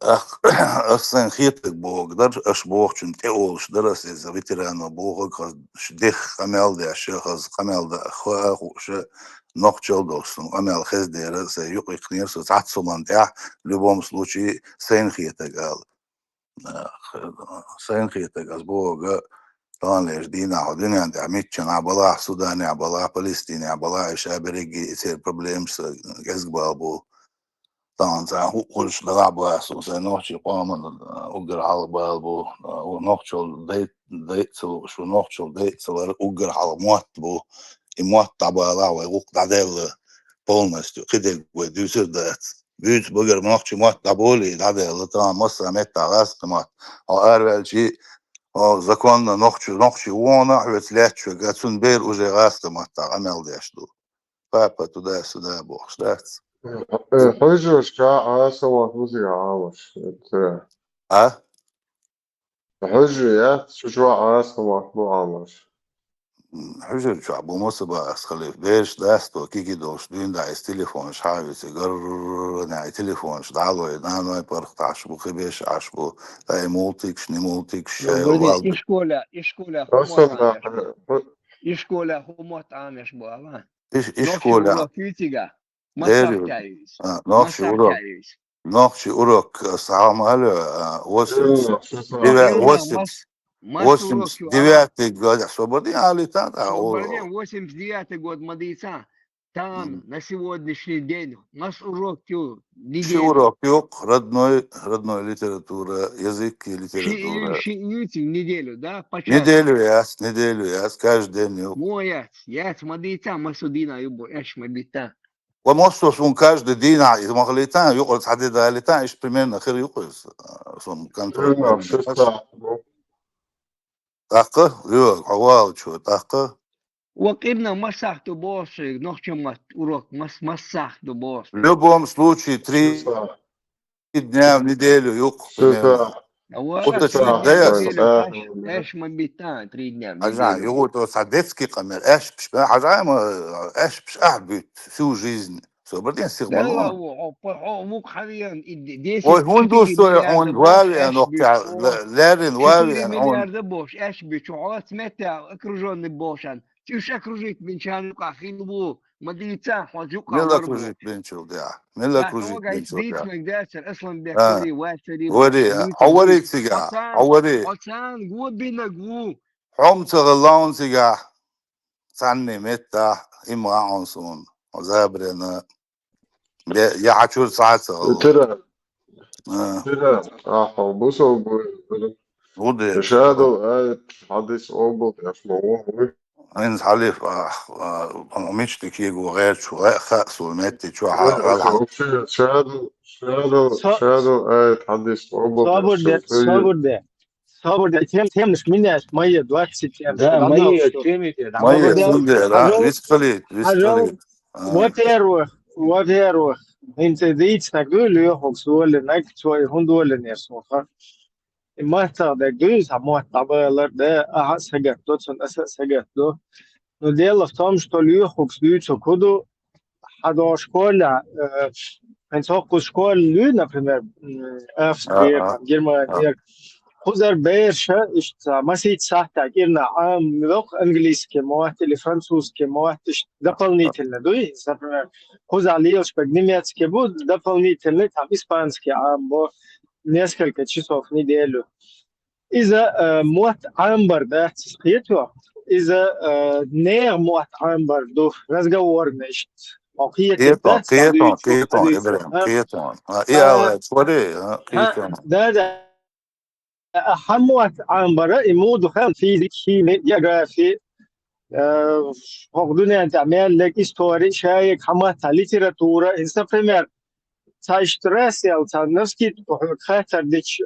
أصلا خيطك بوغدر أش بوغ چون تقولش درس إذا بيترانو بوغ شديخ قمال دي أشيخز قمال دا أخوة أخوش نقشل دوستم قمال خز ديرا سيوق يقنير سو تحت سمان تاع لبوم سلوشي سين خيطك قال سين خيطك أز بوغ طبعا ليش دينا عودين عند عميتشن عبلا سوداني عبلا فلسطيني عبلا إشابريجي يصير بروبليمز جزء بابو طبعا هو كلش لعبة أساسا نوحشي قامن أقر على بالبو ونوحشل ديت شو نوحشل ديت سلر أقر على موتبو موت عبالا ويقوق دعدل полностью كده ودوسر دات بيت بقر نوحشي موت عبولي دعدل طبعا مصر مت على مات أو أربع شيء أو زكون نوحشي وانا وتلات شو قاتون بير وجي غاست مات عمل داشتو بابا تدا سدا بوخشتات حجوش كا سوى موسيقى عامش ها حجيات شو سوى مو عامش حجر شو عبو مصبا أسخلي بيش داستو كيكي دوش دين داعيس تليفون شحاوي سيجر ناعي تليفون شدعالو يدانو يبرخت عشبو خبيش عشبو لاي مولتيكش نمولتيكش Говорит, Ишколя, أصلا humot amish boavan. إيش Noši كولا urok yütiga. ديريو Masakjayus. نوخشي أوروك Masakjayus. نوخشي أوروك سعام هلو وسمس ديوا وسمس Mas urok وسمس yu avan. ديواتي قاد свободين علي تاتا Свободен 89 год мадица. Там на сегодняшний день нас урок ю شي неделю. أوروك يوق родной литература язык и литература Шиюти неделю, да, по часу. неделю яс каждый день юг Моя, я мадица, масудина юбо, эш мадица. ومصر سون каждый день إذا ما خليتان يقعد حدد هالتان إيش примерно خير يقص سون كنترول تاقة يوك حوال شو تاقة وقرنا مسحت бош, нохчемат урок, مسحت бош. В любом случае 3 дня в неделю юг примерно уточнить да ясно ايش ما بيتان 3 дня в حاجة неделю. يقول تو سادتسكي قمر إيش مش حاجة ما إيش مش أحبط всю жизнь بعدين لا سيغمانون هو مو حاليا 10 وهون 4 دوستو مليار هون بوش واوي ايش نوقع بيشو لارن 4 واوي مليار هون بوش ايش بيشوعات متى окружённый بوشان تيش окружить بنشان يقع خيلبو مدينة حوجوقع ملا ضربو كروجيت بنشو ديا ملا لا كروجيت توقع بنشو ديت ديا مقداسر اصلا بيكوري واتري وري بوشانيتا حوريك سيجا حوري حسان قوة بينا قوة حوم تغلون سيجا سعني متى إما عنصون وزابرنا يا عشور ساعات تغلون ترى بوسو ودي شادو حديث أوبو يسمعوه هنز حليف مش تكيجو غير شو خاص ومتي شو غلط شادو حديث أوبو صابر تمش مناش مية 20 Да, мои темы, да, مية سندر ويسفليت во-первых, انت ديت تقول يخوك سؤال نك شوي هندول نيسوخا ما تقدر جوز هم طبعا ده أحس حاجات دوتشن أساس حاجات دو نديل أفتهم شتوليو خوكس بيوتشو كودو حدا شكولا انتوقع شكول لو например أفستريا جرمانيا خزر بيرشة إشت مسيت ساعتا كيرنا عام لوق إنجليز كموات اللي فرنسوس كموات إشت دفلنيت لنا دوي например خزر ليش بجنيميات كبود دفلنيت لنا там إسبانسكي عام بو несколько часов в неделю. إذا موت عامبر ده تسقيته إذا نير موت عامبر دو разговорно إشت كيتون إبراهيم كيتون إيه سوري كيتون ده حموت عامبر يمود خام فيزيك شيمي جغرافي هقدوني أن تعمل لك إستوري شايك حمات ليتراتورة إنسان بريمير تايشتراسي أو تانسكي خاطر ديش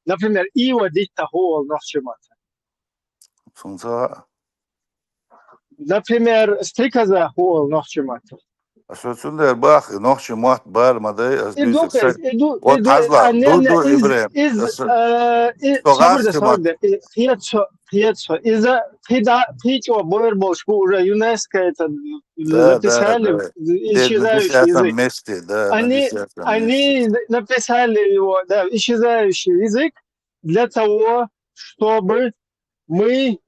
например إيوة ديتا هو نحشمات سونسا например ستيكازا هو نحشمات Що цундер бах, ночі мат бар мадай, аз Иду, бисек. иду, От hazla, анне ду Ибрем. sabır da Стогарски sabır. Хиятсо. Из-за Хичо Бойерболшку уже ЮНЕСКО это написали да. исчезающий язык. Месте, да, на 10 месте. Они написали его, да, исчезающий язык для того, чтобы мы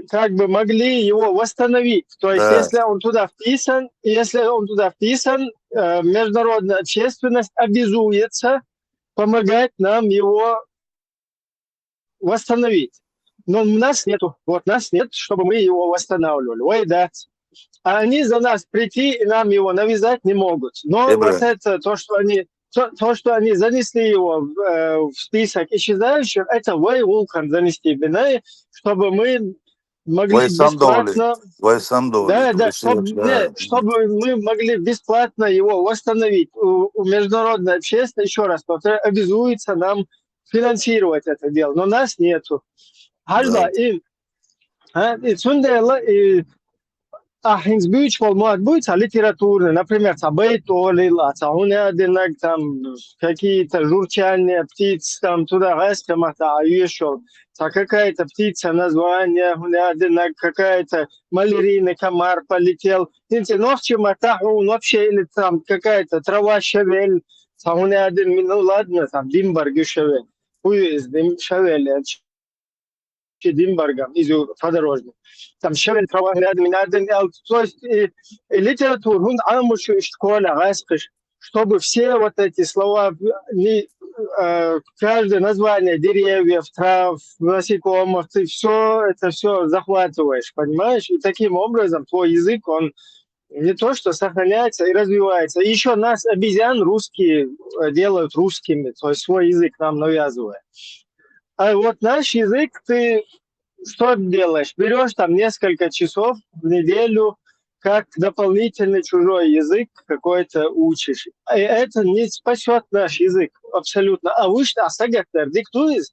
как бы могли его восстановить. То есть, Да. если он туда вписан, международная общественность обязуется помогать нам его восстановить. Но нас нету. Вот нас нет, чтобы мы его восстанавливали. Ой, да. А они за нас прийти и нам его навязать не могут. Но вот это, то, что они занесли его в список исчезающих, это вулкан занести в Бинае, чтобы мы могли бесплатно... Да, чтобы мы могли бесплатно его восстановить. У международной общественности, еще раз повторяю, обязуется нам финансировать это дело. Но нас нету. Halba Цундела и Ахинсбюч, Волмуатбюч, литературные, например, Бейтолила, Цаунядинак, там какие-то журчания птиц, там туда Гаскамата, еще какая-то птица, название, Гунядинак, какая-то малярийный комар полетел. Видите, ночи Матаху, вообще, или там какая-то трава шевель, Цаунядин, ну ладно, там Димбарги шевель, Дим шевель, Димбаргом, из подорожник. Там шевель трава рядом, то есть литературу, амушу школа, раскиш, чтобы все вот эти слова, каждое название деревьев, трав, насекомых, ты это все захватываешь, понимаешь? И таким образом твой язык, он не то что сохраняется и развивается. И еще нас, обезьян, русские делают русскими, то есть свой язык нам навязывая. А вот наш язык, ты что делаешь? Берешь там несколько часов в неделю, как дополнительный чужой язык какой-то учишь. И это не спасет наш язык абсолютно. А вы что, сагат диктует,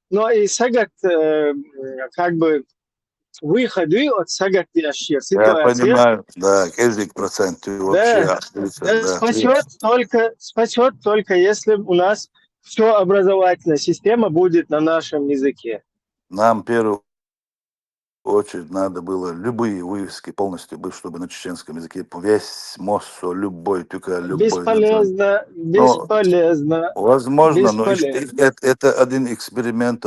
но и сагат как бы выходы от сагат ситуации. Я понимаю, да, язык процент вообще. Спасет только, если у нас все образовательная система будет на нашем языке. Нам в первую очередь надо было любые вывески полностью быть, чтобы на чеченском языке весь моссо, любой, только любой. Бесполезно. Возможно, но это один эксперимент,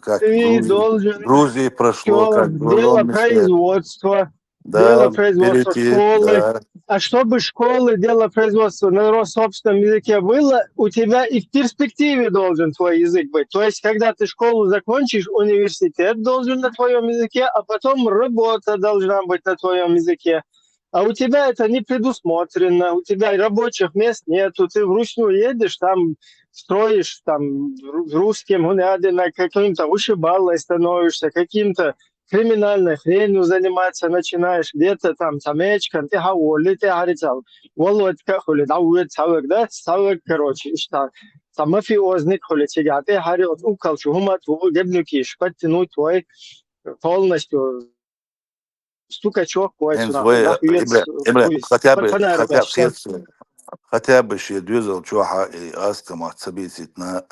как в Грузии прошло, как в дело производства. Дело производства школы. Да. А чтобы школы, дело производства на собственном языке было, у тебя и в перспективе должен твой язык быть. То есть, когда ты школу закончишь, университет должен на твоем языке, а потом работа должна быть на твоем языке. А у тебя это не предусмотрено, у тебя рабочих мест нету, ты вручную едешь, там строишь там русским, на каким-то вышибалой становишься, каким-то криминальной хренью заниматься начинаешь, где-то там самечка, ты хаволи, ты харицал, володька, хули, да, цавек, короче, что там мафиозник, хули, тебя, ты харит, укал, чугума, твой гебнюкиш, подтянуть твой полностью стукачок, хотя бы ще двизал чуха и аскама событительно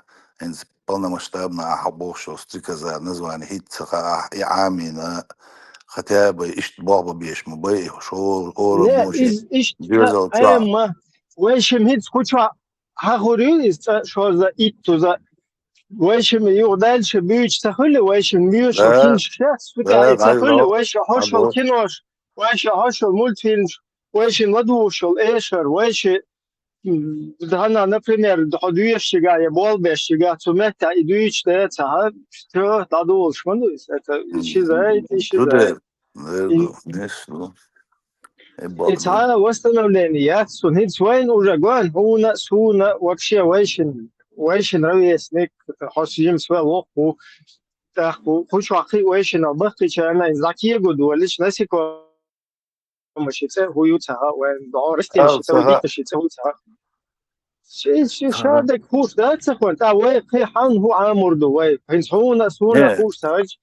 полномасштабно ахабошо стрика название хитцаха и амина хотя бы иштбаба беш мубей шо ора моши двизал чуха ويشم هيت كوتشا هاغوري شو за итту за ويشم يو дальше бюч сахули ويشم бюч кинш шас футай сахули ويش хошол кинош ويش хошол мультфильм ويشم ладушол эшер ويش Дана, например, доходующего я бол бешига, цумета и дуичная цага, что дадул шмануис, это исчезает. И цага восстановление, сунит свойн уже гон, суна вообще вайшин ровесник, хосим свой лоху, хучвахи вайшин албахти чана, закие году, лишь насико мышице, хую цага, вайн доростин, шице хую цага. شادك خوش ده تخون تا وای خی حن هو عامردو وای پنج هون سونا خوش تاج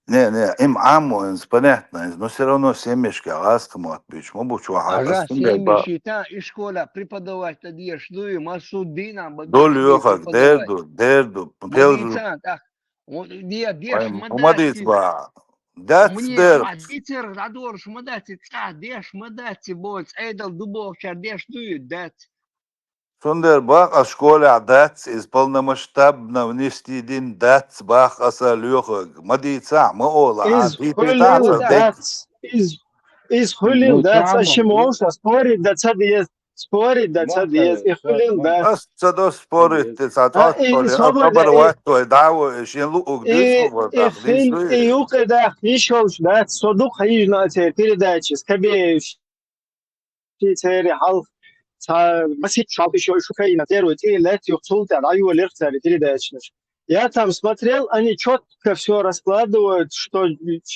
Не, им аму, понятно, но все равно семечки, ласкому отбить. Мы бы чувака, Ага, семьи та и школа преподавать тогда что масудина долю бадуки как преподавать. дерду, пелжу. Мадица, так, вот где деш Умадить мадати, ба. That's мне there. мадицер радор шмадати, та деш мадати боц, эдал дубов чар деш дат. Сундер бах а школе дац из полномасштабно внести один дац бах асалюха. Мадица, маола, а Из ты Хулил питаться дек. Дац, из Хулил Ну, Дац, а чамом, Шимоша спорит да цадиез, спорит да цадиез, и Хулил Дац. Аз цадо спорит, ты сатот, И коли свобода, отоборвать твой даву, шин лук угдыш и свободах, Хил, и лишь Юка да, еще да, Содук Хаижна передачи, скобеющие حلق بس еще Украина первый и лет юхсулта даю лекции передачных. Я там смотрел, они четко все раскладывают, что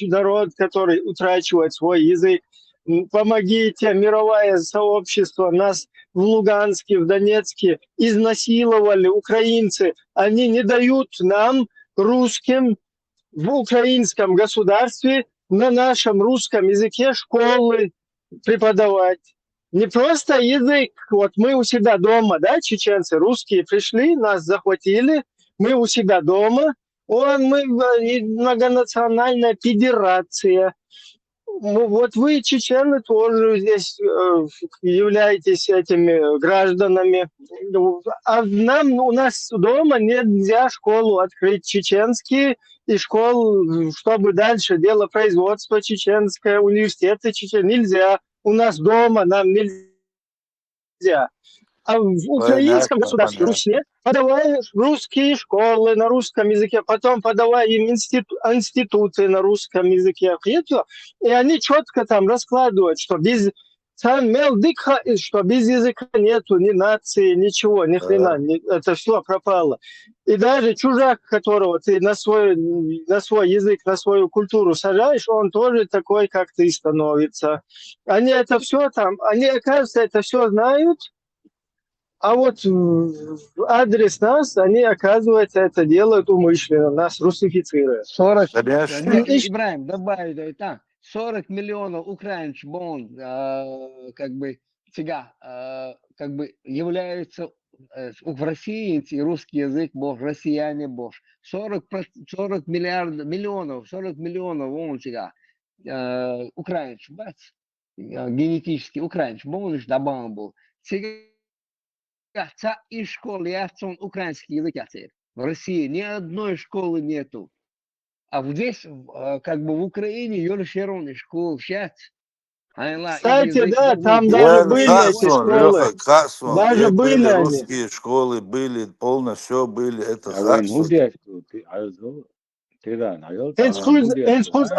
народ, который утрачивает свой язык, помогите, мировое сообщество, нас в Луганске, в Донецке изнасиловали украинцы, они не дают нам, русским, в украинском государстве на нашем русском языке школы преподавать. Не просто язык. Вот мы у себя дома, да, чеченцы, русские пришли, нас захватили, мы у себя дома. Мы многонациональная федерация. Вот вы, чеченцы, тоже здесь являетесь этими гражданами. А у нас дома нельзя школу открыть чеченские, и школ, чтобы дальше дело производства чеченское, университеты чеченские, нельзя. У нас дома нам нельзя. А в украинском государстве Руси подавай русские школы на русском языке, потом подавай им институты на русском языке. И они четко там раскладывают, что без что без языка нету ни нации, ничего, ни хрена, это все пропало. И даже чужак, которого ты на свой язык, на свою культуру сажаешь, он тоже такой, как ты, становится. Они это все там, они, оказывается, это все знают, а вот в адрес нас, они, оказывается, это делают умышленно, нас русифицируют. 40, Ибраим, добавить, да, так, 40 миллионов украинцев, как бы, сега, как бы являются в России, русский язык, бог, россияне, бог. 40 миллионов, он сега, украинцев, генетически украинцев, он же добавлен был. Сега, и школы, он украинский язык, в России ни одной школы нету. А здесь, как бы в Украине, юршероны школ, сейчас. Кстати, да, там даже были эти школы. Даже были они. Русские школы были, полно все были. Это Инскуз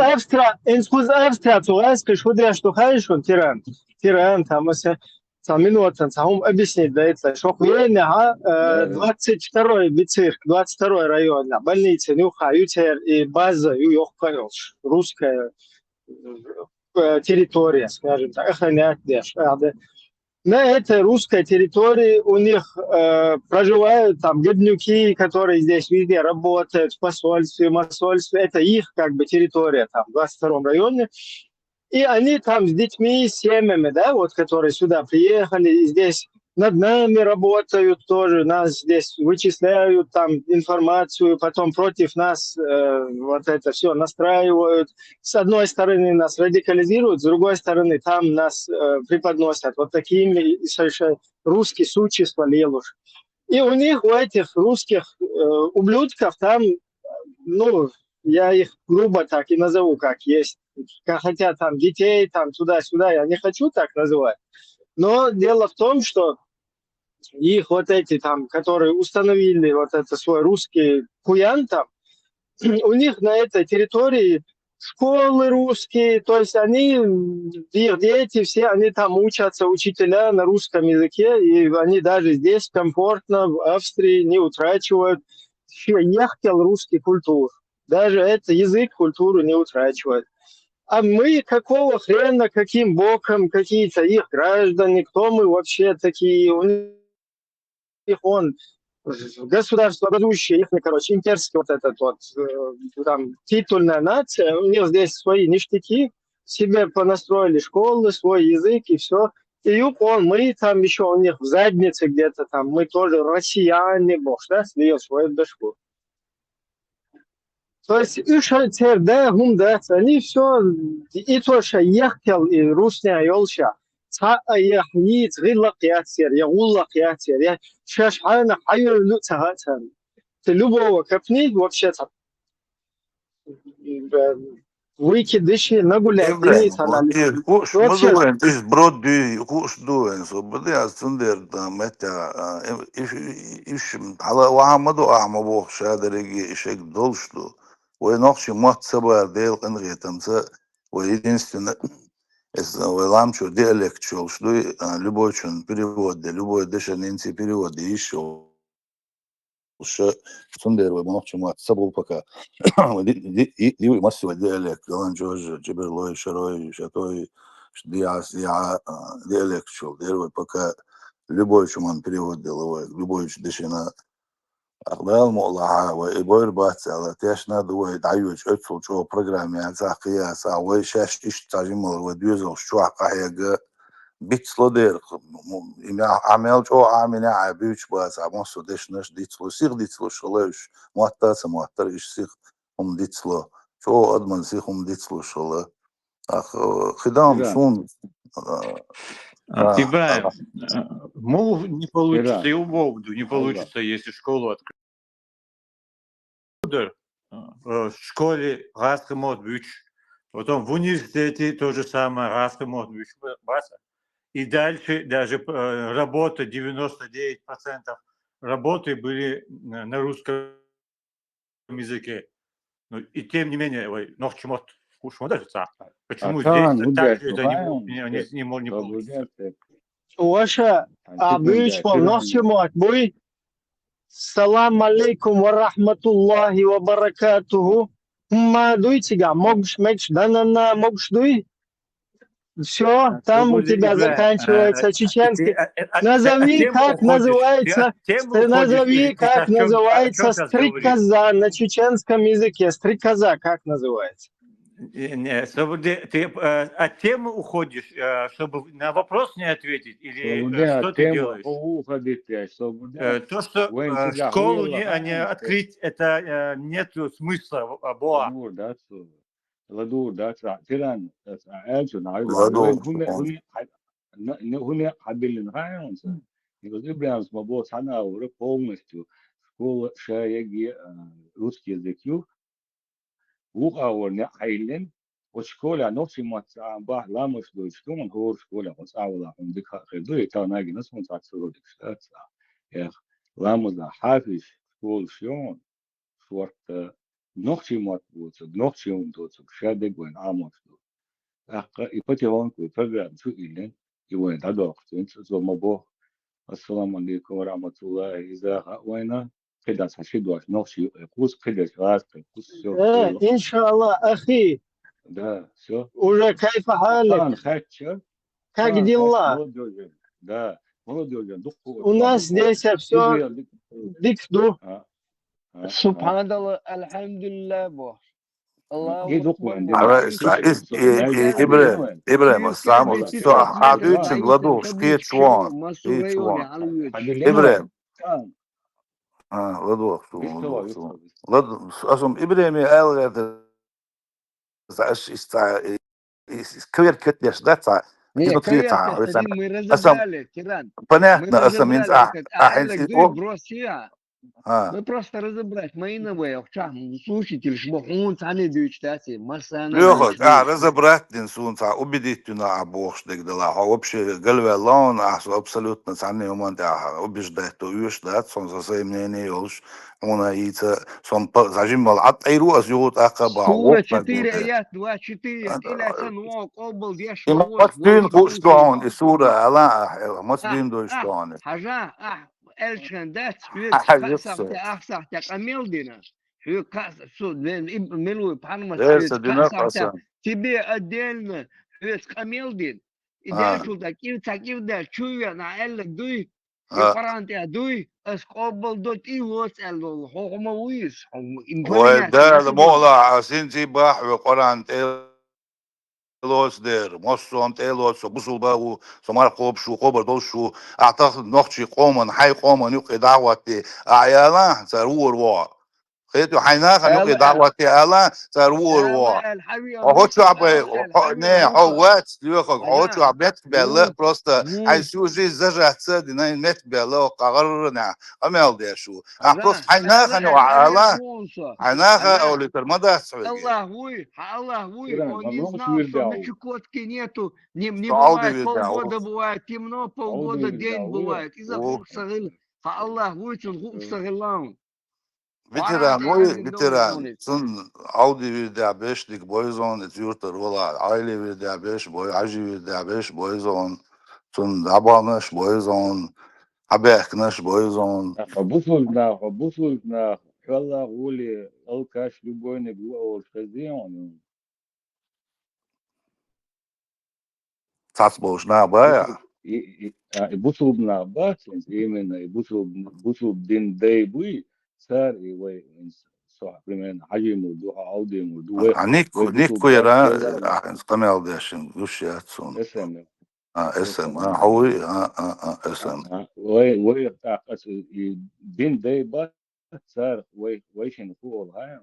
Австрия, Цугайская, Шудря, Штухай, что тиран, там, минуты, объяснить, да, это, что время, 22-й бицирк, 22-й район, больница, Ютер и база, русская территория, скажем так, охранять, на этой русской территории у них проживают там гибнюки, которые здесь везде работают, в посольстве, массольстве, это их как бы территория там, в 22-м районе. И они там с детьми, с семьями, да, вот, которые сюда приехали, и здесь над нами работают тоже, нас здесь вычисляют, там, информацию, потом против нас вот это все настраивают. С одной стороны нас радикализируют, с другой стороны там нас преподносят вот такими совершенно русские существа лелуш. И у них, у этих русских ублюдков там, я их грубо так и назову, как есть. Хотя там детей, там туда-сюда, я не хочу так называть. Но дело в том, что их вот эти там, которые установили вот это свой русский куян там, у них на этой территории школы русские, то есть их дети все, они там учатся, учителя на русском языке, и они даже здесь комфортно, в Австрии не утрачивают русский культуру. Даже это язык, культуру не утрачивает. А мы какого хрена, каким боком, какие-то их граждане, кто мы вообще такие? У них государство ведущее, их, короче, имперский вот этот вот, там, титульная нация, у них здесь свои ништяки, себе понастроили школы, свой язык и все. И мы там еще у них в заднице где-то там, мы тоже россияне, бог, да, свое свою башку. То есть, они все, и то, что ехал, и русня елша, يحييت غير لقياتير يقول لقياتير يا شاش أنا حير لوتها تلوبو كفني وبشتها ويكدشي نقول لعدني تنالي Kuš وبشتها muduven, tis brodi, kuš duven, so budi astunder da meta, işim, hala vahamadu ahmabu şaderegi işek dolştu. Ve nokşi muhtabar değil kınriyetamsa, ve единственное, ламчо диалект что любой чин перевод, любой дешанинцы перевод еще что сундер вы молчи мат собол пока и массовый диалект ламчо джиберлой шарой шатой я диалект что дервы пока любой чуман перевод деловой любой дешина أقبال مولها وإبوير بات على تيشنا دوي دعيوش أدخل شو برنامج يعني قياس أو شاش إيش تجمل وديوزو شو عقايق بيتسلو دير عمل شو عامل عبيوش باز عموسو ديش نش ديتسلو سيغ ديتسلو شلوش موتر إيش سيغ ديتسلو شو أدمن سيغ ديتسلو شلو خدام سون Ибраим, мол, не получится, и у Вовду не получится, если школу открыть. В школе Раска Модбюч, потом в университете то же самое, Раска Модбюч, и дальше даже работа, 99% работы были на русском языке. И тем не менее, noch чему-то почему здесь так это не получится? واشا أبيش والنصيمات بوي السلام عليكم ورحمة الله وبركاته ما дуйте могш данана могш дуй все там у тебя заканчивается чеченский назови как называется стрекоза на чеченском языке стрекоза как называется Ты от темы уходишь, чтобы на вопрос не ответить, или что ты делаешь? То, что школу не открыть, это нет смысла. وقاورنا حيلن وشكولا نوشي ما باه لا مش دو شكون هو شكولا وصاولا عندك خدوي تا ناجي ناس من تصيروا ديك يا لا مزا حافظ شكول شلون شورت نوشي ما بوت نوشي وندوت شادق وين عامش دو يبتي هون كو برنامج شو إلين يوين هذا انت زو ما بو السلام عليكم ورحمة الله إذا وين كده تشيدوش نوشي قوس كده راس قوس إن شاء الله أخي да все уже كيف حالك как дела да молодежь у нас здесь все дикду سبحان الله الحمد لله بو إبراهيم السلام صح عبيتش غلادوش كيت شوان إبراهيم غلادوش أصلا إبراهيم قال كوير كتيش داتا понятно мы просто разобрать мои новые слушатель шмахун цаны дючтати марсана разобрать сунца убедительно бог дегдала вообще голове лон абсолютно цаны убеждать то да сон за своим мнением ёлш она ица сон зажимал от айру азют акаба сура 4 аят 24 или сануок обл дешо мастин что он и сура ала мастин до что он хажа elchen dat kasarte achsarte камелдина суд милуй парма тебе отдельно камелдин и дальше таким да чуя на элек дуй يقرأ أنت دوي أسقابل دوت إيوس الحكومة ويس إنفلينات وده ناس دول الموضوع عسين تباح وقران تيلوس دير مصون تيلوس وبصل باو سمار قوب شو قبر دول شو اعتقد نقشي قوما حي قوما يقي دعوتي اعيانا سرور وا خيتو حيناخ يقي دعوتي الا سرور وا الحبيب هو أبوك شعب الحبيب نه أبوك هو ليخ هو أنا شعب بيت بلا بروستا هاي مو شو جي زجا تصد نت بلا قررنا امال دي شو بروست أنا حيناخ انه الحبيب الا مونسا حيناخ او أنا لترمدا سعودي الله وي الله وي Тиран, он не оно знал, что швырдал. Мечукотки нету, не سعودي бывает بيدعو полгода, бывает темно, عودي полгода день بالدعوية. бывает. Из-за хук сагил, الله ويتون хук сагилан. فيتران Варате وي они дома فيتران донет. سن عودي بيدع بيش ديك بويزون تيورتر ولا عائلي بيدع بيش بوي عجي بيدع بيش بويزون سن دعبانش بويزون حبيحكنش بويزون Обусловлено, хала ули, алкаш любой не был хозяин. تعصبوش نعبايا И обусловлено бахтин, именно и обусловлен дейбуи, царь и вы, примерно, хажиму ду, аудиму ду, نيكو обусловлено يرا استمع داشن وشيات سن اسم اسم حوي اسم وي تاقس دين ديبا صار ويشن فوق هاي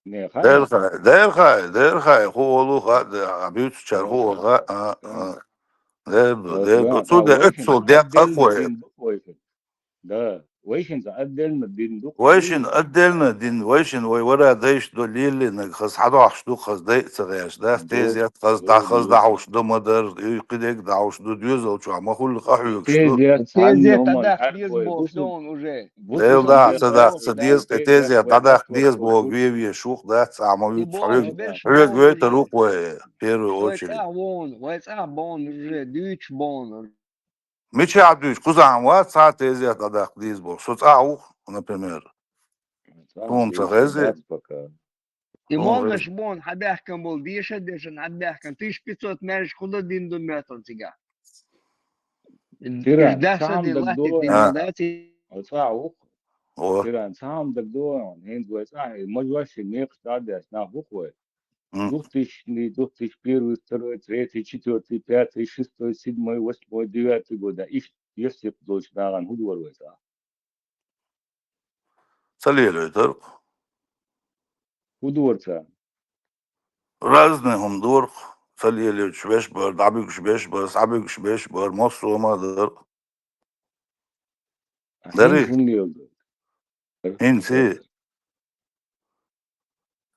ne دير haya خاي دير خاي دير خاي هو خا عبيوت شر هو خا دير ta تو ده ويشن اتسو ده تعدلنا اقوى دين دق ويشن ده ويشن تعدلنا دين دق ويشن وي أدلنا دين ويشن ويورا دايش دليل إنك خز حدا عشتو خز داي سغيش ده دو تيزيات خز دا دو خز دا دو عشتو مدر يقدك دا عشتو ديوزو شو عم أقول لك أحيوك شتو تيزيات Тези عنهم тогда الحرب хлебов, что он уже. ديل بوصل دا ديل سدا Хлебов, أخ سديز تيزيات تيزيات دا أخ ديز بو وكل بيبي شوخ ده عم и يوت бон, حيوك больше حيوك бон بيت уже. روك بيرو Что أوشري это вон, это бон уже, дюч бон. مش عدوش كوزا عم وات ساعة تيزيات دا ديز بو سوت أعوخ например توم سغيزي شدات пока И توم мон غيزي наш бон, хадахкан был, дишен, хадахкан. 1500 мерш, куда дин до метон тига. تيران Иждаса سام де دك лати دو дин آه мандати. أساعو هو تيران سام دك دو هند وسا مجوش نيق стадия на буквы двухтысячный первый второй третий четвертый пятый шестой седьмой восьмой девятый года их если дочь наган худвар веса سليلو يترق худварца разные هم دور سليلو شبيش بر دعبيك شبيش بر صعبيك شبيش بر مصر وما در هند داري هم يلد هين سي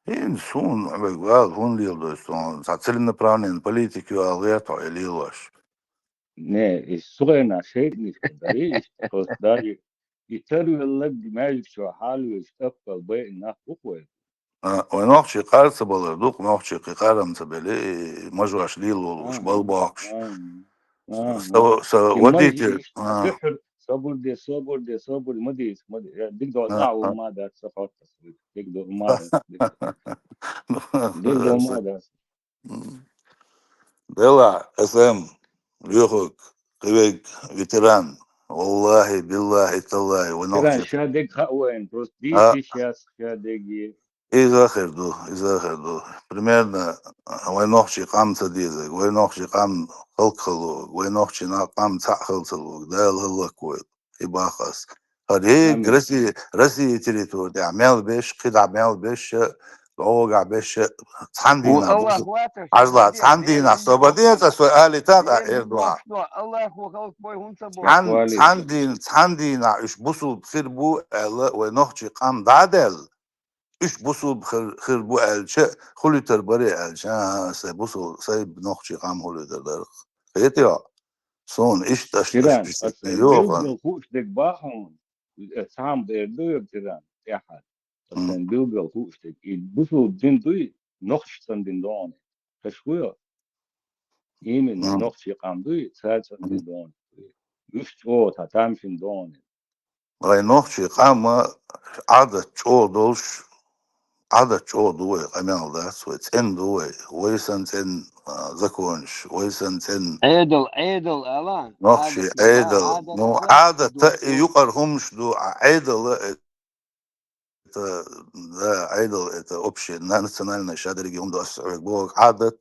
هين سون عبقال هون ليلدو سون ساتسلنا برانين политики алгето или лош не الصغيرنا شيء مش داري خلاص داري يتروي لك دماغك شو حاله يستقبل بين الناس بقوة ونوخشي قارس بلردوق نوخشي قارم تبلي مجوش ليلو وش آه بالباقش آه آه وديتي المجلس سحر صبر مدي دقدر تعو ما ده سقط تصوير دقدر ما ده دقدر ما ده دلع اسم يخك قبيك فيتران والله بالله تالله ترى ونوخشي شادق خاوين بروس دي تشياس شادق إذا أخذوا примерно وينوخشي قام تديزك وينوخشي قام خلق خلوق وينوخشي قام تأخل خلوق ده الهلكويل إباخس هذه آمين رسي تريتور دي عمال بيش قيد عمال بيش لوقع بيش تحندينا والله بوش اخواته عجلة صبديت تحندينا ديرن بوك صبدية سؤالي تاتا ديرن إردوا بوك شنو الله هو خلق بوي هون سبوك أخوالي تحندينا إش بوصل بخير بو وينوخشي قام دادل إيش بوصل خير بو ألشة خلي تربري ألشة سي بوصل سي بنوخشي قام خلي تردر خيتيا صون إيش تيران تشتي أصلا يوغن بيلقى خوش دك باهم سام بيردو تيران أحد أصلا بيلقى خوش دك بوسو دين دوي نقش دين دون كشوية إيمن نقش قام دوي ساعة دين دون يش أو تامشين دون غاي نوخشي قام عادة شو دولش عدد شو دوي قمال ده سويت ان دوي ويسن تن زكونش ويسن تن عيدل الان نقشي عادة عيدل عادة نو وش عادة دوتو يقرهمش دو عيدل ده عيدل это общее национальное щадр регион до бог عادة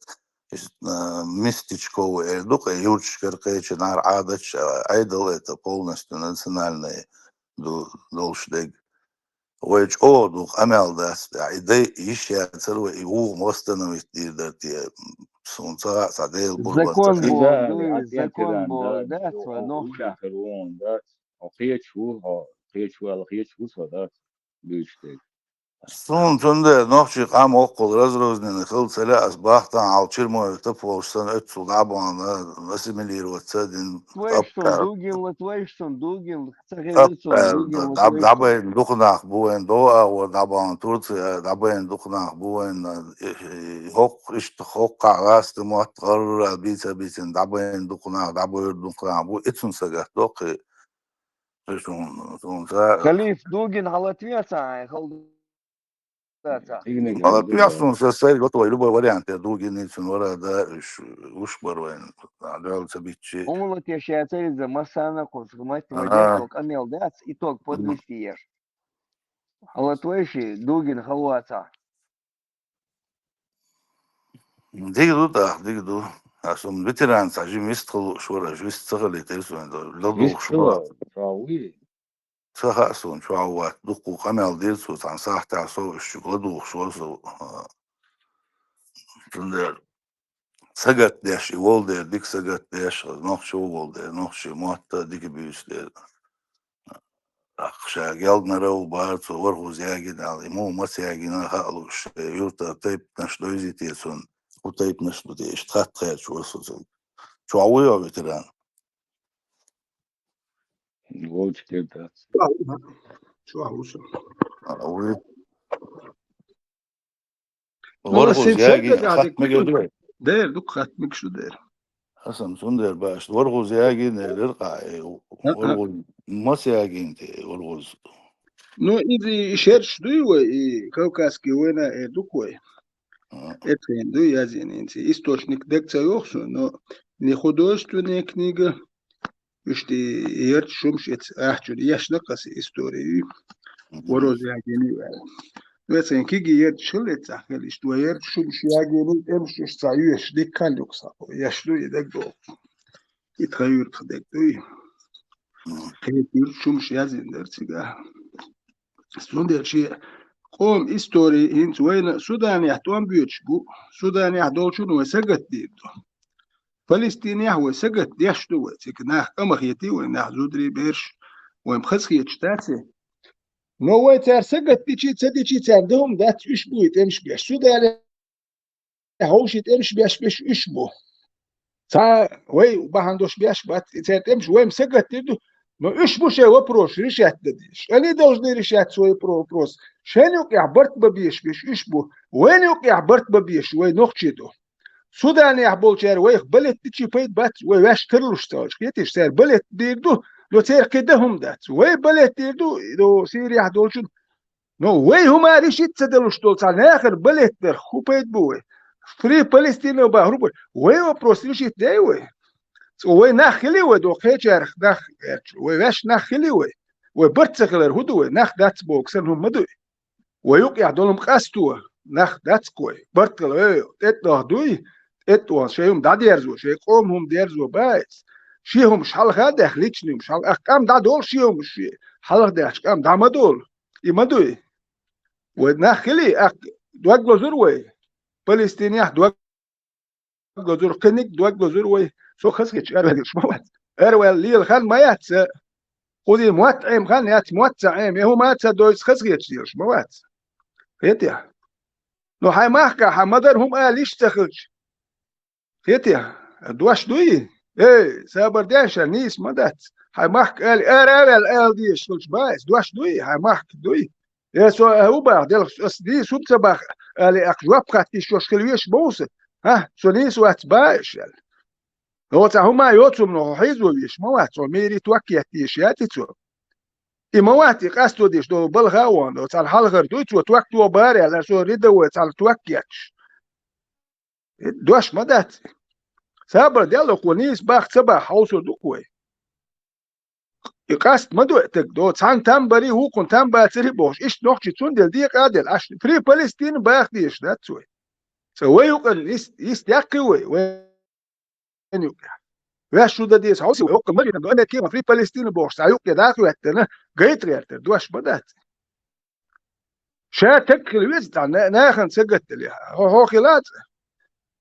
местечковый эльдук юрч керкеч нар عادة عيدل это полностью национальный долждег ويج أودوخ أمل داس عيدي يشيا تروي يوم واستنويت ديرتي سونتا ساديل بربان закон تخي бог إذا дуй закон أتيان бог ده да دو свой أو нохши داخلون ده أو خيط شو ها خيط شو على خيط شو صدق بيشتك سون تونده نوخشي قام أقل رزروزني نخل سلا أصبحتا عالشير مو يتفو وشتن أتسو دعبان نسميلير وتسادين твоишсон дугин латвоишсон дугин цагевицсон أبقى дугин латвоишсон دعبين دخناخ بوين دوا ودعبان تورتي دعبين دخناخ بوين هوق إشت هوق عراست مهتغر بيتين دعبين دخناخ بو إتسون سجح دوقي شون خليف دوгин халатвеца халдата تيجي Mala tu ja جردوبة sam sa sve gotovo i ljuboj varijante drugi nisu mora da ušbarven da li će biti умла тешяцери за масана космать вадяк амел дац итог подвестиеш халатвеши дугин халваца digdu a som veteran sa ji mistro shora just tsagli telson da lodo shora مستوى راوي tsaha son chwa duku kamel dir so san sahta so shuglodo shor so tunder sagat desh wolde dik sagat desh noch sho wolde noch sho matta dik büste أخشى جالنا رو بارت ورغو زياجد على مو ما سياجنا خالوش يوتا تيب نشلو يزي تيسون وتيب نشلو تيش تخات خير شو وصل شو عوي أو بتران قولش كده شو هوشو عوي ما ورغو سين شيء زياجي قاعد خات مجدوي دير دوك ختمك شو دير حسن سندر باش ورغو زياجي نرقع ورغو ما سياجين تي ورغو نو إذا شيرش دوي كوكاسكي وينا دوكوي это ду язините источник декца ёхсу но не художественная книга что ерт шумш эт ахчур яшна касы истории вороз ягени весен киги ерт шулет ахели что ерт шумш ягени эмш саюш диккалюкса яшлу едек до итхаюр кдек дуй ерт шумш язиндер цига сундерчи قوم إستوري هنت وين سودان يحتوان بيوتشبو سودان يحدول شنو وسقط ديدو فلسطين يحوى سقط ديشتو تكناح أمخيتي ويناح زودري بيرش ويمخسخي يتشتاتي نو ويتار سقط ديشي تسديشي تاردهم دات يشبو يتمش بيش سودان يحوش يتمش بيش بيش يشبو تا وي وبهندوش بيش بات يتمش ويم سقط ديدو Но ишбуше вопрос решать дадиш. Они должны решать свой вопрос. Шенюк я борт бабиш, ишбу. Венюк я борт бабиш, вей нохчиду. Судан я болчар, вей балет тичи пейт бат, вей ваш крлуш сталш. Кетиш сэр балет дирду, но цер кедахум дат. Вей балет дирду, до сирия должен. Но вей хума решит цеделуш толц, а нахер балет дер хупейт буй. Фри Палестина ба группа. Вей вопрос решит дай вей. وي نخلي ودو خيجر دخ ويش نخلي وبرتسخلر هدو نخ دات بوكسن هم مدو ويوقع دولم قاستو نخ دات كوي برتل تتو دوي تتو شيهم دا ديرزو شي قوم هم ديرزو بايس شيهم شحال غاد خليتني شحال احكام دا دول شيهم شي حال دا احكام دا مدول يمدو ونخلي اك دوغ لزور وي فلسطينيا دوغ لزور كنيك دوغ لزور وي سو خسكتش أروي شموات أروي ليل خان ما ياتس خذي موتعم خان يات موتعم يهو ما ياتس دويس خسكتش ديال شموات فيتيا نو هاي ماحكا حمدر هم ليش تخلش فيتيا دواش دوي ايه سابر ديش نيس مدات هاي ماحك قال ال دي شلش بايس دواش دوي هاي ماحك دوي يا سو هو با ديال دي سوب تبخ قال اخجواب خاتي شو شكلويش بوس ها سو نيس وات بايش هو هما يوتسو منو حيزو بيش مواتسو ميري توكي تيشياتيتسو إمواتي قاستو ديش دو بالغاوان دو تال حلغر دوت وتوقتو باري على سو ريدو تال توقيتش دوش مدات سابر ديالو كونيس باخ سبا حوصو دوكوي يقاست مدو تك دو تان تامبري هو كون تامبا تري بوش إيش نوخشي تون ديال ديك عادل أش فري فلسطين باخ ديش دات سوي سوي يقل يستيقي وين يقل ويش ده ديس حوصي ويقل مري نبدو أنا كيما فري فلسطين بوش سايوك يداخلو يتنا قيت ريالتر دوش مدات شا تكل ويزت ناخن سجت ليها هو خلات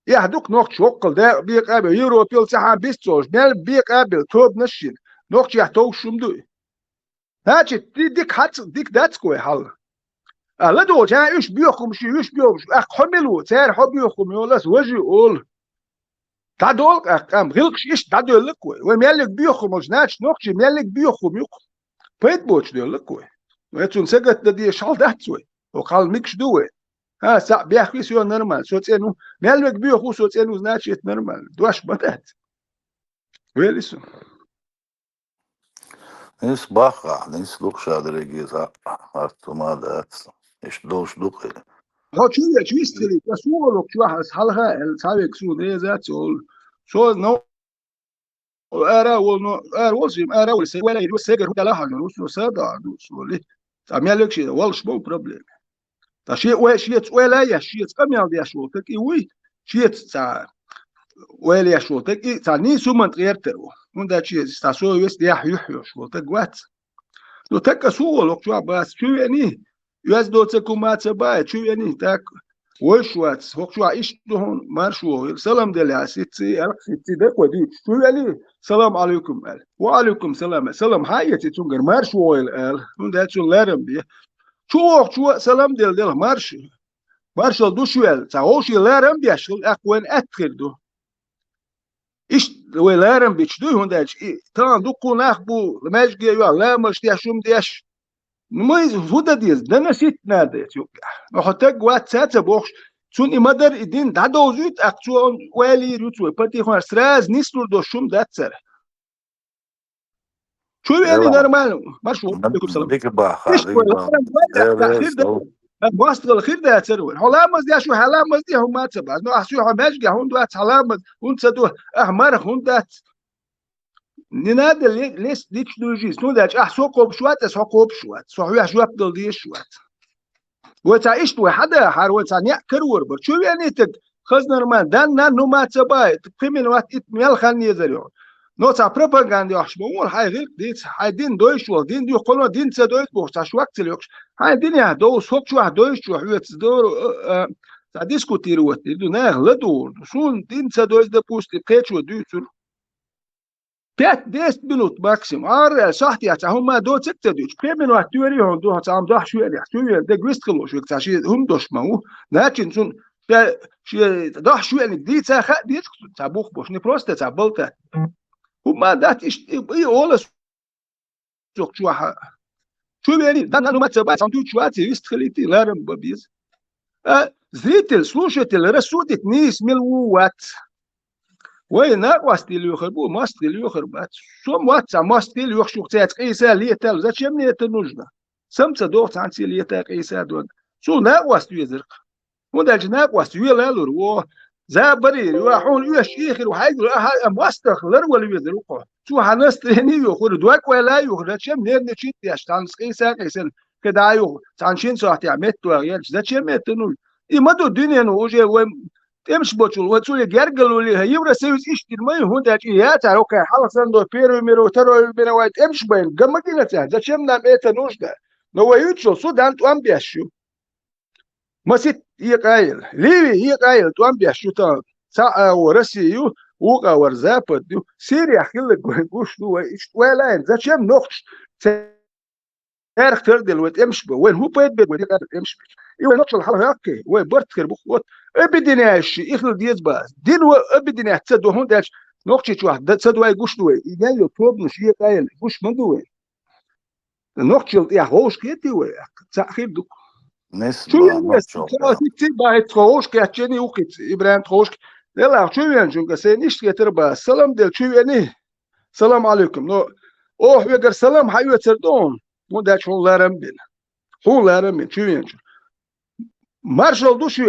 يهدوك نوخ شوقل ده بيقابل يوروبيل سحان بيستوش مال بيقابل توب نشين نوخ يحتوك شمدو هاتش ديك حتى ديك داتسكوي حل لا دو جا ايش بيخم شي ايش بيخم اخ حملو تار حب يخم يولس وجي يقول تدول ام غيلكش ايش تدول لك ومالك بيخم جناش نوخ مالك بيخم يخم بيت بوش دول لك ويتون سجت دي شال داتسوي وقال ميكش دوي ها سا بيحكي سو نورمال سو تسنو مالك بيخو سو تسنو زناش نورمال دوش بدات ويلسو Nis baha, nis lukšā drīgīzā ar tu mādāts. Iš doš duhi. هو شو يشتري كسول وشو حالها السابق سود ايه ذات سو نو ارا ونو ارا وسيم ارا ولا ولا يدو سجر ولا حاجه وسو سادا سولي تعمل شيء والش مو بروبليم تا شيء ولا يا شيء تعمل دي شو تكي وي شيء تاع ولا يا شو تكي تاني سو من غيرتو وندا شيء تاسو يس دي يحيو شو تقوات لو تكسول وشو بس شو يعني ياز دوتسكو ما تباي شو يعني تاك وشوات هو شو عيش دهون مارشو سلام دلها ستي ستي دك ودي شو يعني سلام عليكم قال وعليكم سلام سلام حياتي تونجر مارشو قال من ده شو لارم بيه شو سلام دل مارش دو شو قال تعوش لارم بيه شو اكوين اتخر دو ايش لارم بيش دو هون ده تان دو كوناخ بو ماجي يا لا مش دي شوم ديش نمايز فودا ديز ده نسيت نادت يوكا وحتى جوات ساعة بوخش چون إمادر إدين ده دوزيت أكتوان والي روتو بتي خان سراز نيسلور دوشوم ده تسر شو يعني نورمال ماشو بكم سلام ديك باها ديك باها باست الخير ده تسروي حلامز دي شو حلامز دي هم ما تبع نو أحسو حماجي هون دوات حلامز هون تدو أحمر هون دات ننادى ليش ديش دوجيس نو داش أحسو قوب شوات أسحو قوب شوات صحوح شوات دل دي شوات وتعيش تو حدا حار وتعني كرور بر شو يعني تك خزنر مان دان نو ما تباي تقيمين وقت ميل خلني يزريو نو تا بروباغاندا يحشمون هاي غير ديت هاي دين دويش و دين دي قولوا دين تدويت بوش تاش وقت ليوكش هاي دين يا دو سوق شو دويش شو حوت دور تا ديسكوتير وقت دو ناغ لدور شو دين تدويت ده بوست بيتشو دوتر 5 minut maksim. Arre sahti att hon ma då tyckte du. Premen och teori hon då har am dag själv. Teori det gristklo så att sig hon dos mau. Nakin sun dag själv det så det så buch bosh ni просто så bolta. Hon ma dat i alles så så ha. Teori dan ну ma tsaba sam tu чуати гристклити ларам бабиз. Зритель, слушатель рассудит не смел ват. وين واستيل يخربو ماستيل يخربات سوم واتسا ماستيل يخشوق تاعت قيسا ليتال زات شمني تنوجنا سمسا دوغت عن سيل يتا قيسا دون سو نا واستيو يزرق ودا جناق واستيو يلالور و زابري يروحون يش اخر وحيدوا ام واستخلر ولا يزرقوا سو حنستني يخر دواك ولا يخر شمني نشيت يشتان قيسا قيسا كدا يو تانشين ساعتي عملت وغير زات شمني تنوج يمدو الدنيا نوجه تمش بوتشول وتسولي جرجل ولا هيورا سيوس اشتر ما هون ده يا تعالوا كان حلقه دو بيرو ميرو ترو بنوايت امش بين جمكينا ده شمنا ميتا نوش ده نو يوتشو سودان تو ام بيشو ما سيت يقايل ليه يقايل تو ام بيشو تا سا ورسيو وقا ورزابد دو سيري خلك غوش دو ولا ده شم نوخش تاريخ تردل وتمشي وين هو بيت وين امشي ايوه نوتش الحلقه هكي وين برتكر بخوت ابديناش يخل ديز باز دين وابدينا تصدو هون داش نوقتي واحد تصدو اي غوش دوي يجي توب مش هي قايل غوش من دوي نوقتي يا هوش كيتي وي تاخير دوك نسبة شو تي باي تروش كاتشني وقت ابراهيم تروش لا شو يعني شو كسينيش كتربا سلام ديل شو يعني سلام عليكم نو اوه يقر سلام حيو تردون وده شغلارم بين شغلارم بين شو يعني مارشال دوشي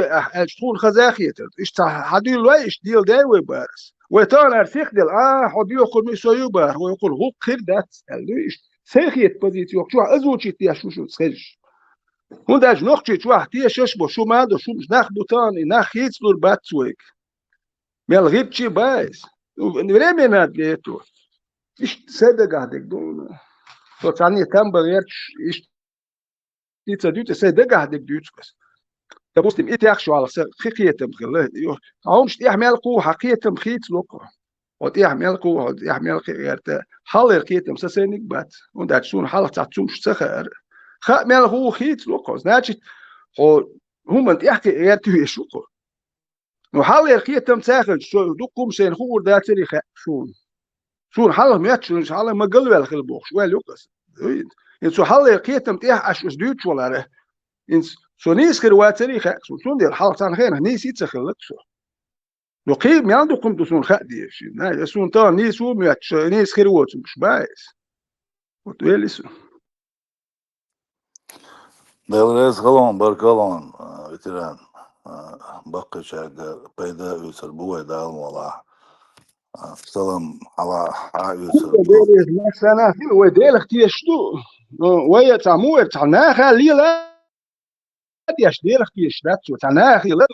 شغل خزاخية إيش حدي لا إيش ديل ده وبارس ويتان أرسيخ ديل حدي يقول ميسوي بار ويقول هو خير دات اللي إيش سيخية بزيتيو شو أزوجي تيا شو تسخج هون داش نقطة شو تيا شش بو شو ما دو شو مش ناخ بوتاني ناخ هيتس دور باتسويك ميل غيب شي بايس نرمي ناد ليتو إيش صدق هذيك دون تو تاني تام بغيرش إيش تيتسديوت صدق هذيك ديوتس بس تبوستم إيه تياخشوا على خيخية تمخله عمش تيحمل قوة حقيقة تمخيت لوكو وتيحمل قوة وتيحمل خيرته حال القية تمسسينك بات وندات سون حال تعتومش سخر خامل هو خيت لوكو ناتش هو هم انت يحكي غيرته يشوكو وحال القية تمساخر شو دوكم سين هو داتري شون حال مياتشون حال ما قلوا على خلبوخ شو لوكس إن سو حال القية تمتيح أشوش ديوتش ولا ره إن سو نيس كرواتري خا سو دير حال تان خير نيس يتسخلك سو لو قيب مي عندكم تسون خدي شي نا سون تا نيس و مياتش نيس كروات مش بايس وتويلي سو Devres kalan barkalan veteran bakı şarkı peyda üsür bu eda almalı. Salam ala ha üsür bu. ما سنة في وديل اختي شتو ويا تعمو تعنا خلي لا ياش دير اختي شتو تعنا خلي لا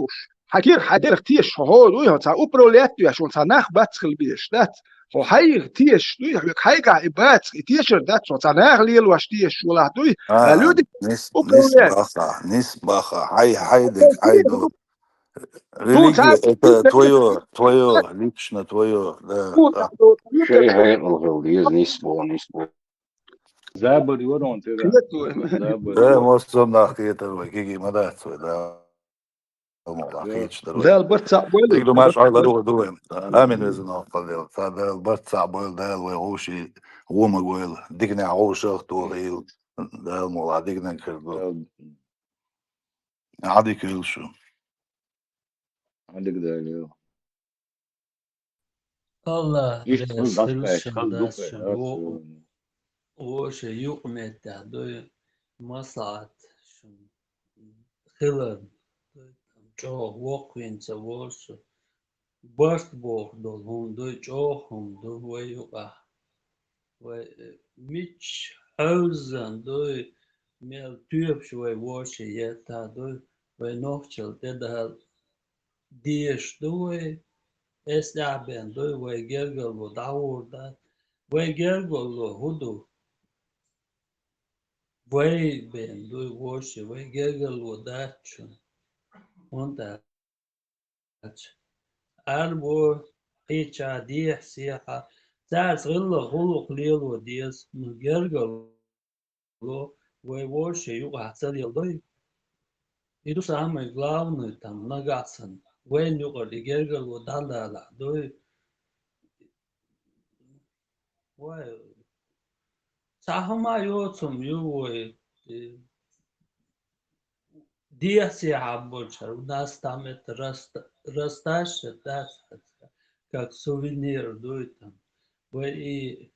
حكير حدير اختي شهود ويا تاع اوبروليت يا شون تعنا باتخل بيشتات وحي تيش دوي حي قاع بات تيشر دات تعنا خلي الواش تيش ولا دوي لودي اوبروليت Nis baha haydek haydo. Религия это твое лично твое, да. شيء هاي الغليظ نسبه زابر يورون ترى زابر Да, может, сам нахуй это какие модации, да. ده البرتع بويل تقدر ماش على دوين امين وزن افضل هذا البرتع بويل ده ويغوشي وما بويل ديكنا عوش طويل ده الموضوع ديكنا كردو عادي كل شو عندك ده Allah ايش det تخل دقة ايش solution تخل ده دقة وش يقمت ده مساعد شن خلال جو وقين سوالش برت بوخ دول هم دو جوهم دو ويقع ومش حوزن دو ميل تيب شوي وش يتا دو ونوخشل ده ديش دو استعبان دو ويجرجل ودعور ده ويجرجل هدو ويبين دو وش ويجرجل وداتشن وانت أربو قيتشا ديح سيحة تاس غلا غلق ليل وديس مجرجل ويوش يوقع تسال يلدوي يدو سامي غلاوني تام نغاسن وين يوقع يجرجل ودالا دوي وي ساهما يوتم يوي ديح سيحة بوشر وناس تامت رستاش تاس как сувенир дует там. И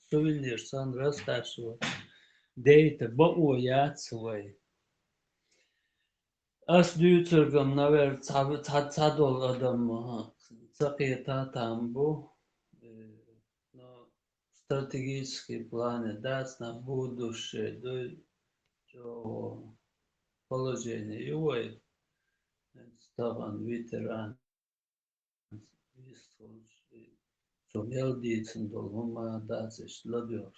сувенир сан расташивает. Дейте боуят свой. Ас дюцергам, наверное, цадол адам цакета там бу. Но стратегический план даст на будущее. До положение его. Ставан ветеран. Сумел дийцэн долгома даац шлодёш.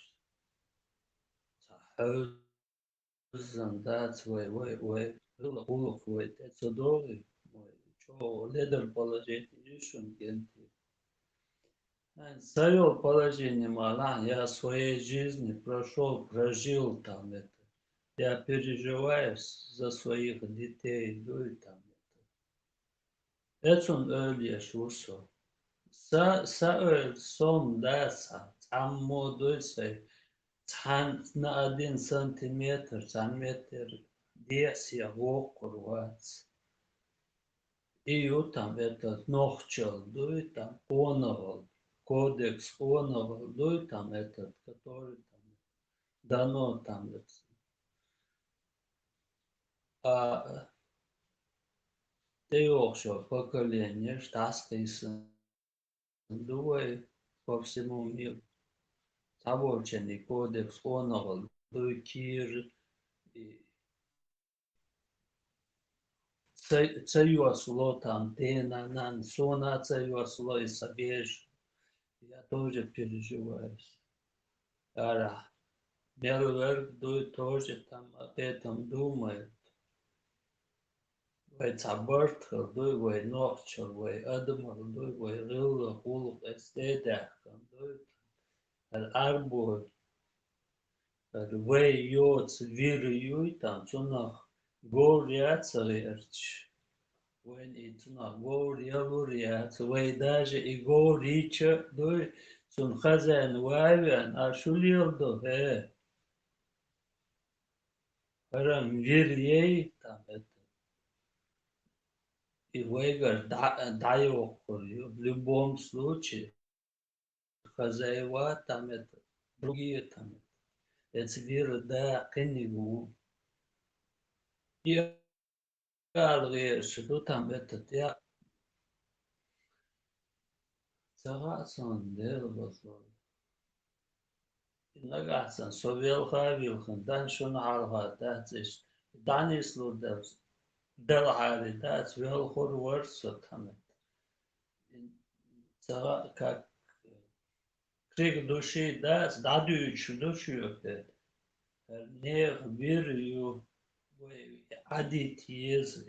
Хаусан даац вай хулох вай тэцодори. Чо лидер положение ишун генти. Свое положение мала, я своей жизни прожил там это. Я переживаю за своих детей, иду и там это. Это он ölüyor şu. Sa son dasa amoduysa na 1 santimetr desya vokurvats. И там этот ногчел, дует там оновал, кодекс оновал, дует там этот, который там дано там. А ты вообще поколение, штатский сын, дуй по всему миру. Таборченый кодекс, онова, дуй кир, цаюсло там, тена, нан, сона цаюсло и собеж. Я тоже переживаю. Ара, Мерлер дуй тоже там об этом думает. Vai cabart, doi vai nokchor, vai adamar, doi vai rilla, huluk, estedek, doi ar arbor, ar vai jots, viri juitam, tunach, gor jatsarirch. When tunach, gor javuriat, vai даже и gor richa, doi, sun chazan wavian, ar shulildo, aram vir tam, и выиграть даёт в любом случае. Хозяева там это, другие там это вера да книгу. Я говорю, что там этот я согласен делал. Иногда совел хавилхан, дан что нахалха, that's Дани слудел, делали, that's well хор ворса там это. Как крик души, да, сдадующую душу, не верю в адитизм.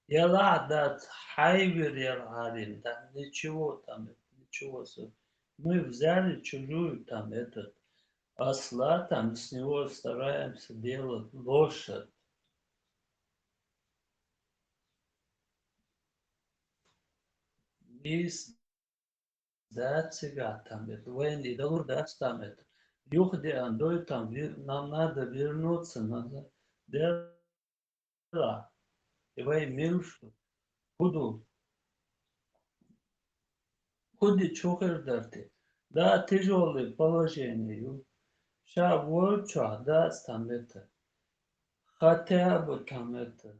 Я ладно, хайвер я говорим, там ничего там, ничего. Мы взяли чужую там этот осла, там с него стараемся делать лошадь. Из да, цыга там это, военный договор, да, там это. Юхде андой там, нам надо вернуться, надо дела. И вы милшу, буду. Худи чухер дарты. Да, тяжелое положение. Ша волча, да, там это. Хотя бы там это.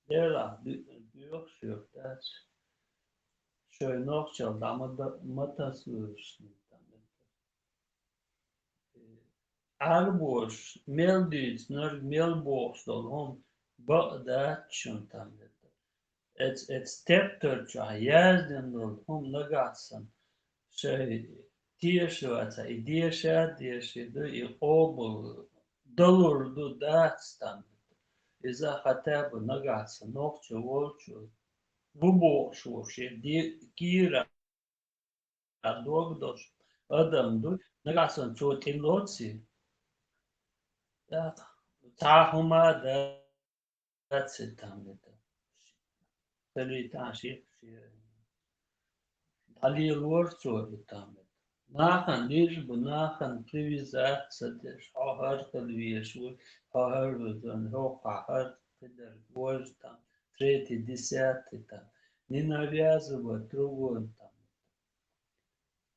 Дела, бьёшь, да. Что и ночью, да, мотослушный там это. Арбош, мелдиц, наш мелбош, он да, чем там это. Het steptertje jazden om nagasan. Še tiešo ideja do и обл доллар до датстан. Из-за хотя бы нагаса ногчу волчу. Вубошу ще кира догдош. Адам до нагасан чот эмоции. Так. Тахума датсы там это. Талиташи, Далил ворцо там. Нахан лишь бы нахан привязаться, шахар кальвешу, хахар везон, хахар кедер гвоздь там, третий, десятый там. Не навязывать другой там.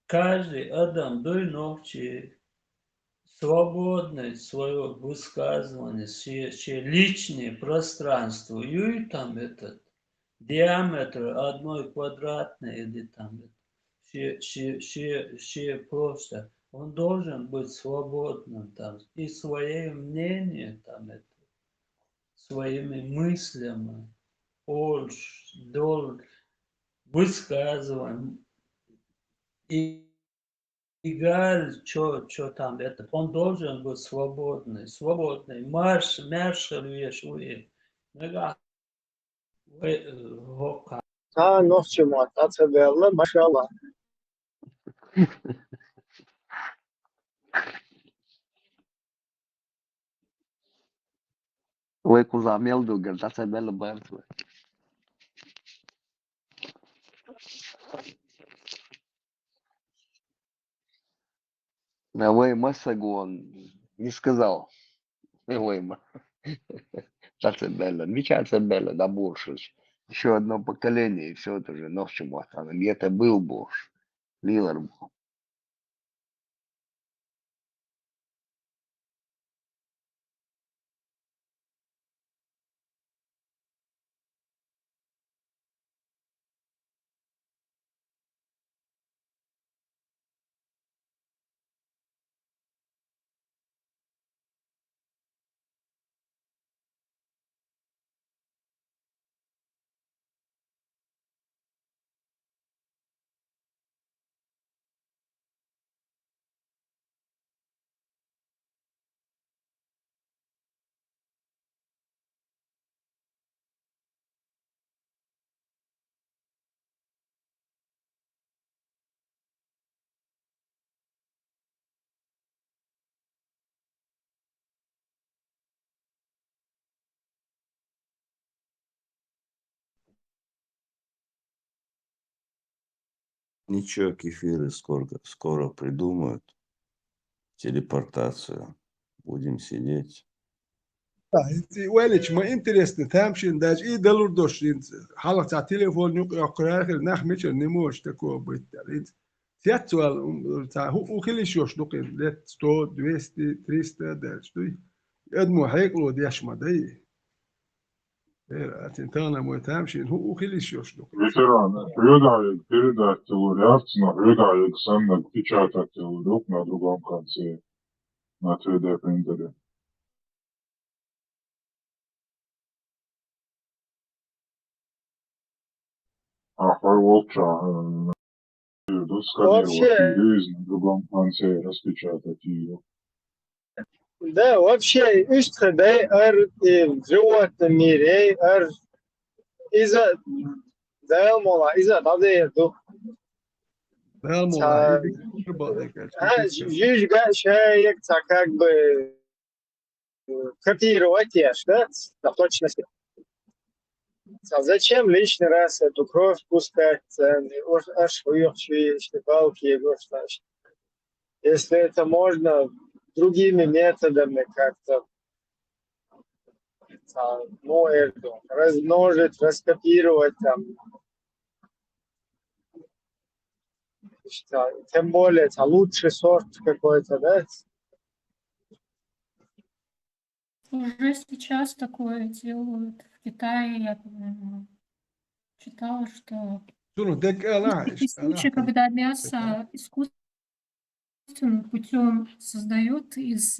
Каждый адам до ночи свободное свое высказывание, все личное пространство, и там этот диаметр одной квадратной или там все просто. Он должен быть свободным там и свое мнение там это, своими мыслями, должен высказывать. И что там это, он должен быть свободный. Маршал вешует. تا نقش معتاد بالله ما شاء الله. Voi kuza meldu gar ta bella bartu. На вы Массагон не сказал. Ой, Белла, Мичаться Белла, да больше. Еще одно поколение, и все это же ночью где-то был Бош. Лилар был. Ничего, кефиры скоро придумают. Телепортацию. Будем сидеть. ولش ما انترست تامشين داج اي دلور دوشين حلقة على التليفون يقرأ آخر نخمش نموش تكو بيتالين سياتوال تاع هو كل شيء شنقين لت 100 200 300 داج دوي ادمو هيقلو ديش ما داي تنتانا مو تامشين هو كل شيء شنقين Ветераны, передают передачу реакцию, передают сам печатать рук на другом конце, на 3D принтере. А файловча сканировать ее и на другом конце распечатать ее. Да, вообще, ишь-то, в животном мире, из-за, да, мола, из-за, да, это. Жижга, шеек, как бы, копировать ешь, да, в точности. А зачем лишний раз эту кровь пускать, аж выехшие палки, если это можно другими методами как-то, ну, это, размножить, раскопировать там, тем более, лучший сорт какой-то, да? Уже сейчас такое делают. В Китае, я, по-моему, читала, что есть случаи, когда мясо искусственным путем создают из,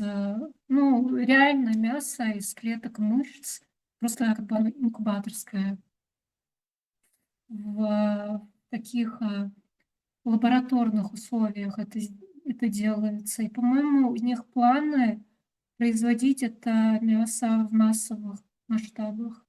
ну, реально мясо из клеток мышц, просто как бы инкубаторское. В таких лабораторных условиях это делается. И, по-моему, у них планы производить это мясо в массовых масштабах.